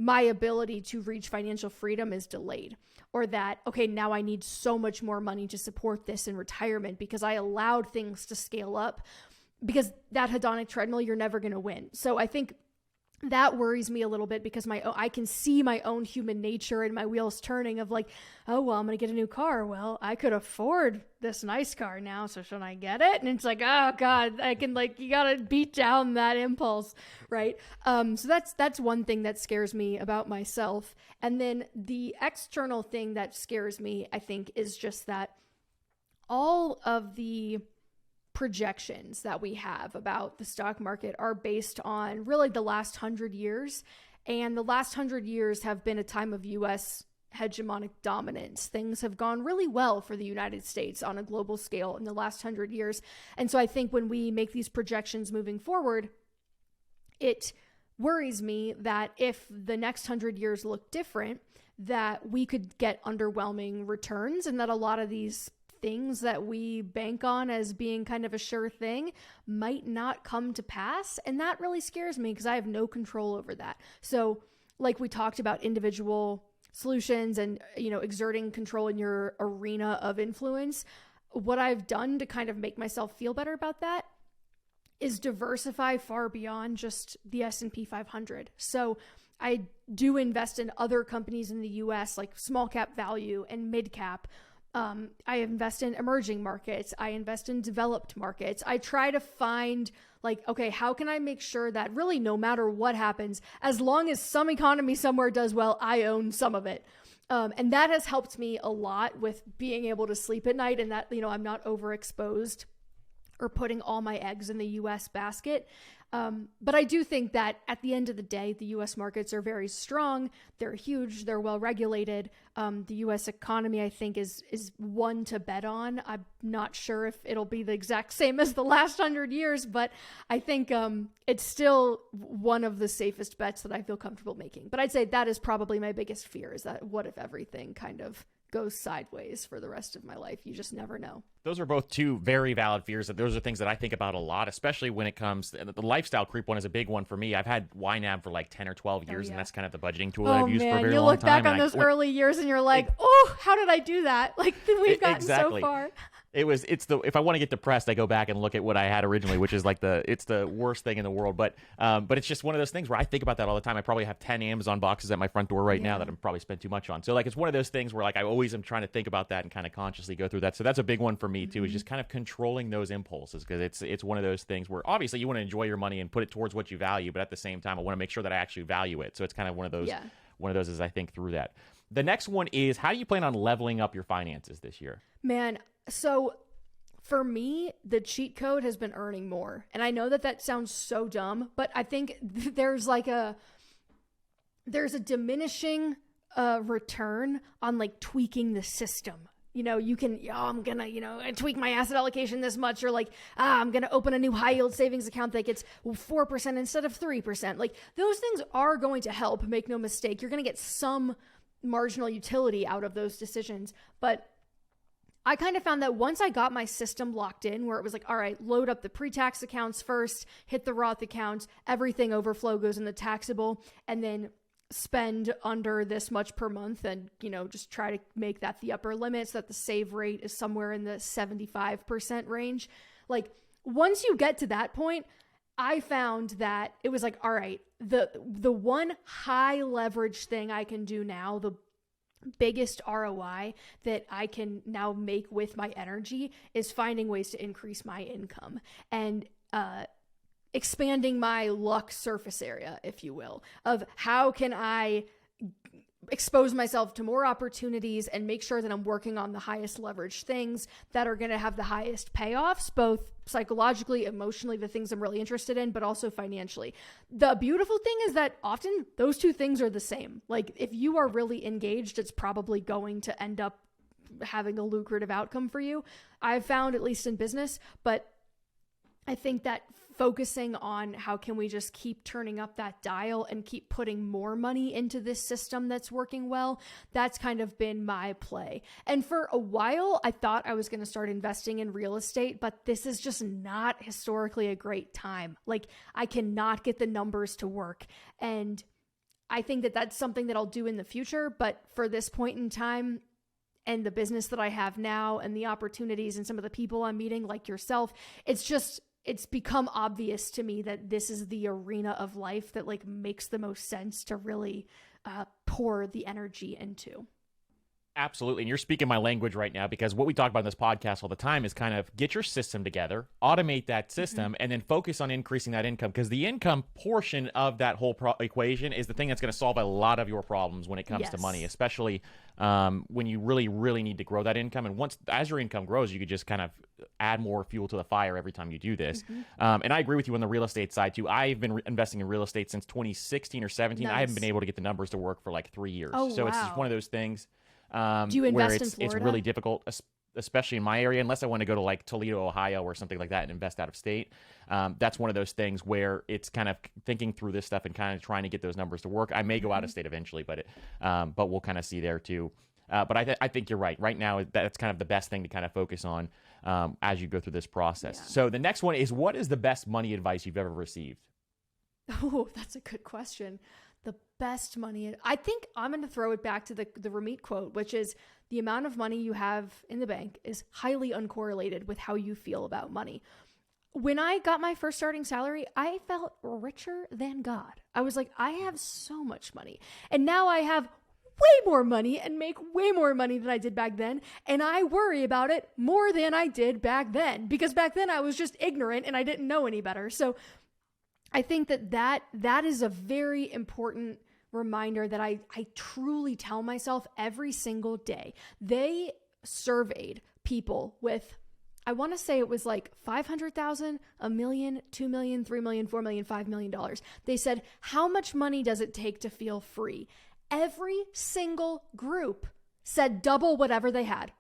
ability to reach financial freedom is delayed, or that, okay, now I need so much more money to support this in retirement because I allowed things to scale up, because that hedonic treadmill, you're never going to win. So I think that worries me a little bit because I can see my own human nature and my wheels turning of like, oh, well, I'm going to get a new car. Well, I could afford this nice car now, so should I get it? And it's like, oh God, you got to beat down that impulse, right? So that's one thing that scares me about myself. And then the external thing that scares me, I think, is just that all of the projections that we have about the stock market are based on really the last 100 years. And the last 100 years have been a time of U.S. hegemonic dominance. Things have gone really well for the United States on a global scale in the last 100 years. And so I think when we make these projections moving forward, it worries me that if the next 100 years look different, that we could get underwhelming returns, and that a lot of these things that we bank on as being kind of a sure thing might not come to pass. And that really scares me because I have no control over that. So like we talked about individual solutions and, exerting control in your arena of influence, what I've done to kind of make myself feel better about that is diversify far beyond just the S&P 500. So I do invest in other companies in the US, like small cap value and mid cap. I invest in emerging markets. I invest in developed markets. I try to find okay, how can I make sure that really no matter what happens, as long as some economy somewhere does well, I own some of it. And that has helped me a lot with being able to sleep at night, and that, I'm not overexposed or putting all my eggs in the US basket. But I do think that at the end of the day, the US markets are very strong. They're huge. They're well regulated. The US economy, I think, is one to bet on. I'm not sure if it'll be the exact same as the last 100 years, but I think it's still one of the safest bets that I feel comfortable making. But I'd say that is probably my biggest fear, is that what if everything kind of goes sideways for the rest of my life. You just never know. Those are both two very valid fears. Those are things that I think about a lot, especially when it comes to the lifestyle creep one is a big one for me. I've had YNAB for like 10 or 12 years, and that's kind of the budgeting tool that I've used for a very long time. You look back on those early years and you're like, oh, how did I do that? Like, we've gotten so far. If I want to get depressed, I go back and look at what I had originally, which is like it's the worst thing in the world. But it's just one of those things where I think about that all the time. I probably have 10 Amazon boxes at my front door right now that I'm probably spent too much on. So like, it's one of those things where like, I always am trying to think about that and kind of consciously go through that. So that's a big one for me too, is just kind of controlling those impulses, because it's one of those things where obviously you want to enjoy your money and put it towards what you value, but at the same time, I want to make sure that I actually value it. So it's kind of one of those as I think through that. The next one is, how do you plan on leveling up your finances this year? Man, so for me, the cheat code has been earning more. And I know that sounds so dumb, but I think there's a diminishing return on like tweaking the system. You know, you can, I'm going to, tweak my asset allocation this much, or like, I'm going to open a new high yield savings account that gets 4% instead of 3%. Like, those things are going to help, make no mistake. You're going to get some marginal utility out of those decisions. But I kind of found that once I got my system locked in, where it was like, all right, load up the pre-tax accounts first, hit the Roth account, everything overflow goes in the taxable, and then spend under this much per month, and just try to make that the upper limit so that the save rate is somewhere in the 75% range. Like, once you get to that point, I found that it was like, all right, the one high leverage thing I can do now, the biggest ROI that I can now make with my energy, is finding ways to increase my income and expanding my luck surface area, if you will, of how can I expose myself to more opportunities and make sure that I'm working on the highest leverage things that are going to have the highest payoffs, both psychologically, emotionally, the things I'm really interested in, but also financially. The beautiful thing is that often those two things are the same. Like, if you are really engaged, it's probably going to end up having a lucrative outcome for you. I've found, at least in business, but I think that focusing on how can we just keep turning up that dial and keep putting more money into this system that's working well, that's kind of been my play. And for a while, I thought I was going to start investing in real estate, but this is just not historically a great time. Like, I cannot get the numbers to work. And I think that that's something that I'll do in the future. But for this point in time, and the business that I have now and the opportunities and some of the people I'm meeting, like yourself, it's become obvious to me that this is the arena of life that like makes the most sense to really pour the energy into. Absolutely. And you're speaking my language right now, because what we talk about in this podcast all the time is kind of get your system together, automate that system, and then focus on increasing that income, because the income portion of that whole equation is the thing that's going to solve a lot of your problems when it comes to money, especially when you really, really need to grow that income. And as your income grows, you could just kind of add more fuel to the fire every time you do this. And I agree with you on the real estate side too. I've been investing in real estate since 2016 or 17. Nice. I haven't been able to get the numbers to work for like 3 years. So it's just one of those things. Do you invest in Florida? It's really difficult, especially in my area, unless I want to go to like Toledo, Ohio or something like that and invest out of state. That's one of those things where it's kind of thinking through this stuff and kind of trying to get those numbers to work. I may go out of state eventually, but we'll kind of see there too. But I think you're right. Right now, that's kind of the best thing to kind of focus on as you go through this process. Yeah. So the next one is, what is the best money advice you've ever received? Oh, that's a good question. The best money. I think I'm going to throw it back to the Ramit quote, which is, the amount of money you have in the bank is highly uncorrelated with how you feel about money. When I got my first starting salary, I felt richer than God. I was like, I have so much money. And now I have way more money and make way more money than I did back then. And I worry about it more than I did back then, because back then I was just ignorant and I didn't know any better. So I think that is a very important reminder that I truly tell myself every single day. They surveyed people with, I want to say it was like 500,000, $1 million, $2 million, $3 million, $4 million, $5 million. They said, how much money does it take to feel free? Every single group said double whatever they had.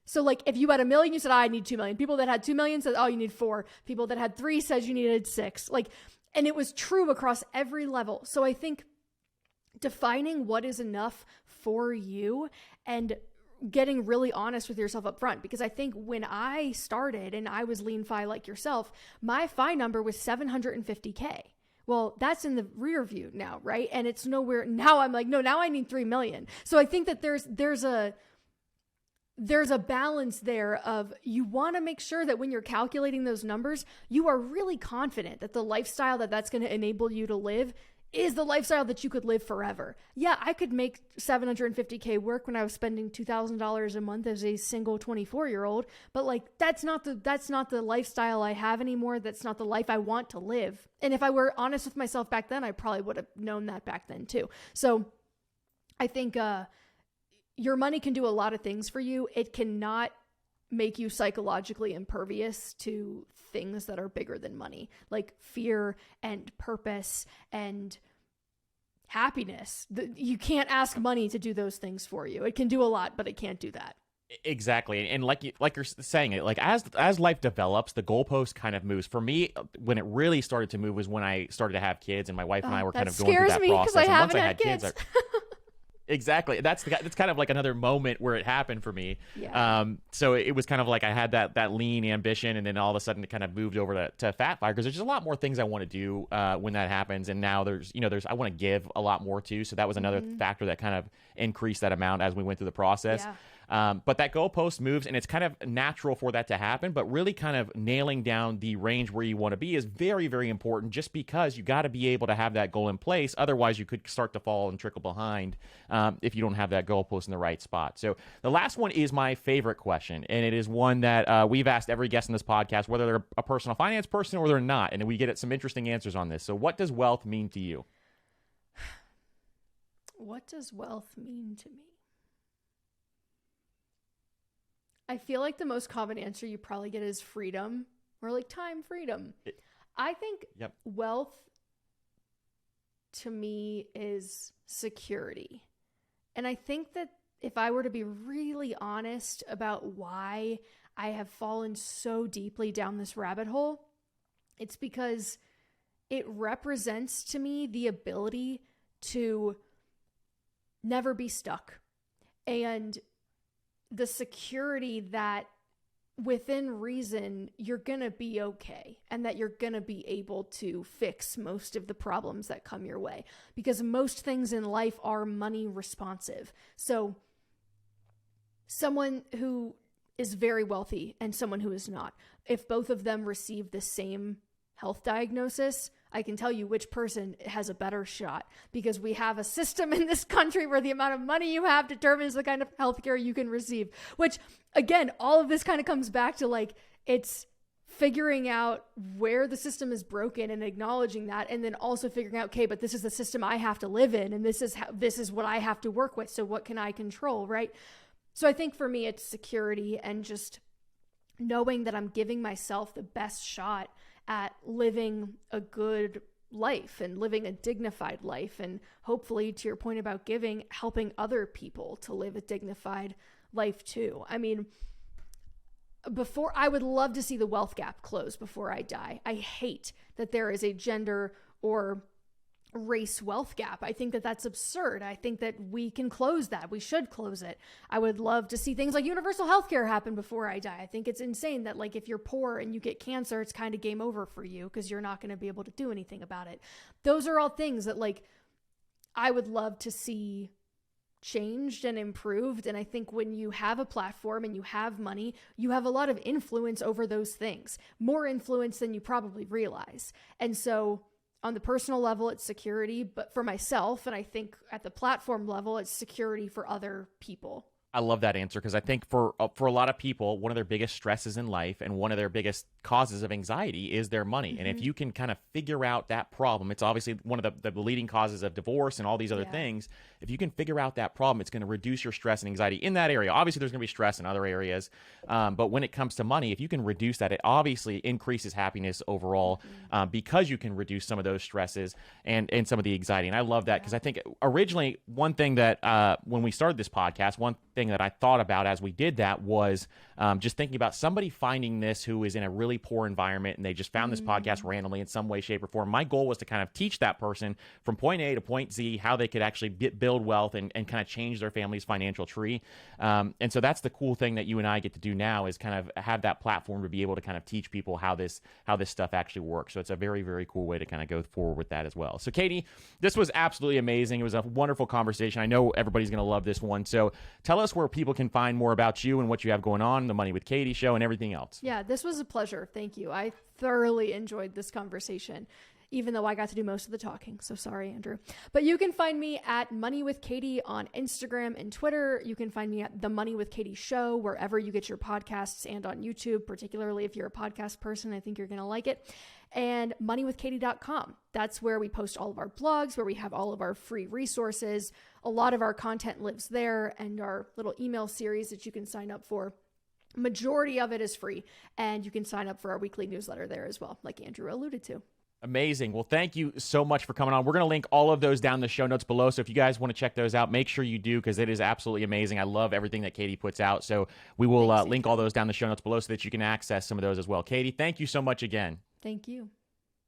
So like, if you had $1 million, you said, I need 2 million. People that had 2 million said, oh, you need 4. People that had 3 said you needed 6. And it was true across every level. So I think defining what is enough for you and getting really honest with yourself up front, because I think when I started and I was lean FI like yourself, my FI number was 750K. Well, that's in the rear view now, right? And it's nowhere. Now I'm like, no, now I need 3 million. So I think that there's a balance there of, you want to make sure that when you're calculating those numbers, you are really confident that the lifestyle that's going to enable you to live is the lifestyle that you could live forever. Yeah, I could make 750K work when I was spending $2,000 a month as a single 24-year-old, but like, that's not the lifestyle I have anymore. That's not the life I want to live. And if I were honest with myself back then, I probably would have known that back then too. So I think your money can do a lot of things for you. It cannot make you psychologically impervious to things that are bigger than money, like fear and purpose and happiness. You can't ask money to do those things for you. It can do a lot, but it can't do that. Exactly. And like you're saying it, like as life develops, the goalpost kind of moves. For me, when it really started to move was when I started to have kids, and my wife and I were kind of going through that process. I and haven't once had I had kids, exactly. That's kind of like another moment where it happened for me. Yeah. So it was kind of like I had that lean ambition, and then all of a sudden it kind of moved over to fat fire, because there's just a lot more things I want to do when that happens. And now there's I want to give a lot more too. So that was another factor that kind of increased that amount as we went through the process. Yeah. But that goalpost moves, and it's kind of natural for that to happen, but really kind of nailing down the range where you want to be is very, very important, just because you got to be able to have that goal in place. Otherwise, you could start to fall and trickle behind if you don't have that goalpost in the right spot. So the last one is my favorite question, and it is one that we've asked every guest in this podcast, whether they're a personal finance person or they're not, and we get some interesting answers on this. So what does wealth mean to you? What does wealth mean to me? I feel like the most common answer you probably get is freedom, or like time freedom. I think wealth to me is security. And I think that if I were to be really honest about why I have fallen so deeply down this rabbit hole, it's because it represents to me the ability to never be stuck, and the security that within reason, you're going to be okay, and that you're going to be able to fix most of the problems that come your way, because most things in life are money responsive. So someone who is very wealthy and someone who is not, if both of them receive the same health diagnosis, I can tell you which person has a better shot, because we have a system in this country where the amount of money you have determines the kind of healthcare you can receive, which again, all of this kind of comes back to like, it's figuring out where the system is broken and acknowledging that, and then also figuring out, okay, but this is the system I have to live in, and this is what I have to work with. So what can I control, right? So I think for me, it's security and just knowing that I'm giving myself the best shot at living a good life and living a dignified life. And hopefully, to your point about giving, helping other people to live a dignified life too. I mean, I would love to see the wealth gap close before I die. I hate that there is a gender or race wealth gap. I think that that's absurd. I think that we can close that. We should close it. I would love to see things like universal healthcare happen before I die. I think it's insane that like if you're poor and you get cancer, it's kind of game over for you because you're not going to be able to do anything about it. Those are all things that like I would love to see changed and improved. And I think when you have a platform and you have money, you have a lot of influence over those things, more influence than you probably realize. And so on the personal level, it's security, but for myself, and I think at the platform level, it's security for other people. I love that answer, because I think for a lot of people, one of their biggest stresses in life and one of their biggest causes of anxiety is their money. And if you can kind of figure out that problem, it's obviously one of the leading causes of divorce and all these other things. If you can figure out that problem, it's going to reduce your stress and anxiety in that area. Obviously, there's going to be stress in other areas. But when it comes to money, if you can reduce that, it obviously increases happiness overall because you can reduce some of those stresses and some of the anxiety. And I love that because I think originally one thing that when we started this podcast, one thing thing that I thought about as we did that was just thinking about somebody finding this who is in a really poor environment and they just found this podcast randomly in some way, shape, or form. My goal was to kind of teach that person from point A to point Z how they could actually build wealth and kind of change their family's financial tree. And so that's the cool thing that you and I get to do now is kind of have that platform to be able to kind of teach people how this stuff actually works. So it's a very, very cool way to kind of go forward with that as well. So Katie, this was absolutely amazing. It was a wonderful conversation. I know everybody's going to love this one. So tell us where people can find more about you and what you have going on, the Money with Katie show and everything else. Yeah, this was a pleasure. Thank you. I thoroughly enjoyed this conversation, even though I got to do most of the talking. So sorry, Andrew. But you can find me at Money with Katie on Instagram and Twitter. You can find me at The Money with Katie Show, wherever you get your podcasts, and on YouTube, particularly if you're a podcast person. I think you're going to like it. And moneywithkatie.com. That's where we post all of our blogs, where we have all of our free resources. A lot of our content lives there, and our little email series that you can sign up for. Majority of it is free, and you can sign up for our weekly newsletter there as well, like Andrew alluded to. Amazing. Well, thank you so much for coming on. We're going to link all of those down in the show notes below. So if you guys want to check those out, make sure you do, because it is absolutely amazing. I love everything that Katie puts out. So we will link all those down in the show notes below so that you can access some of those as well. Katie, thank you so much again. Thank you.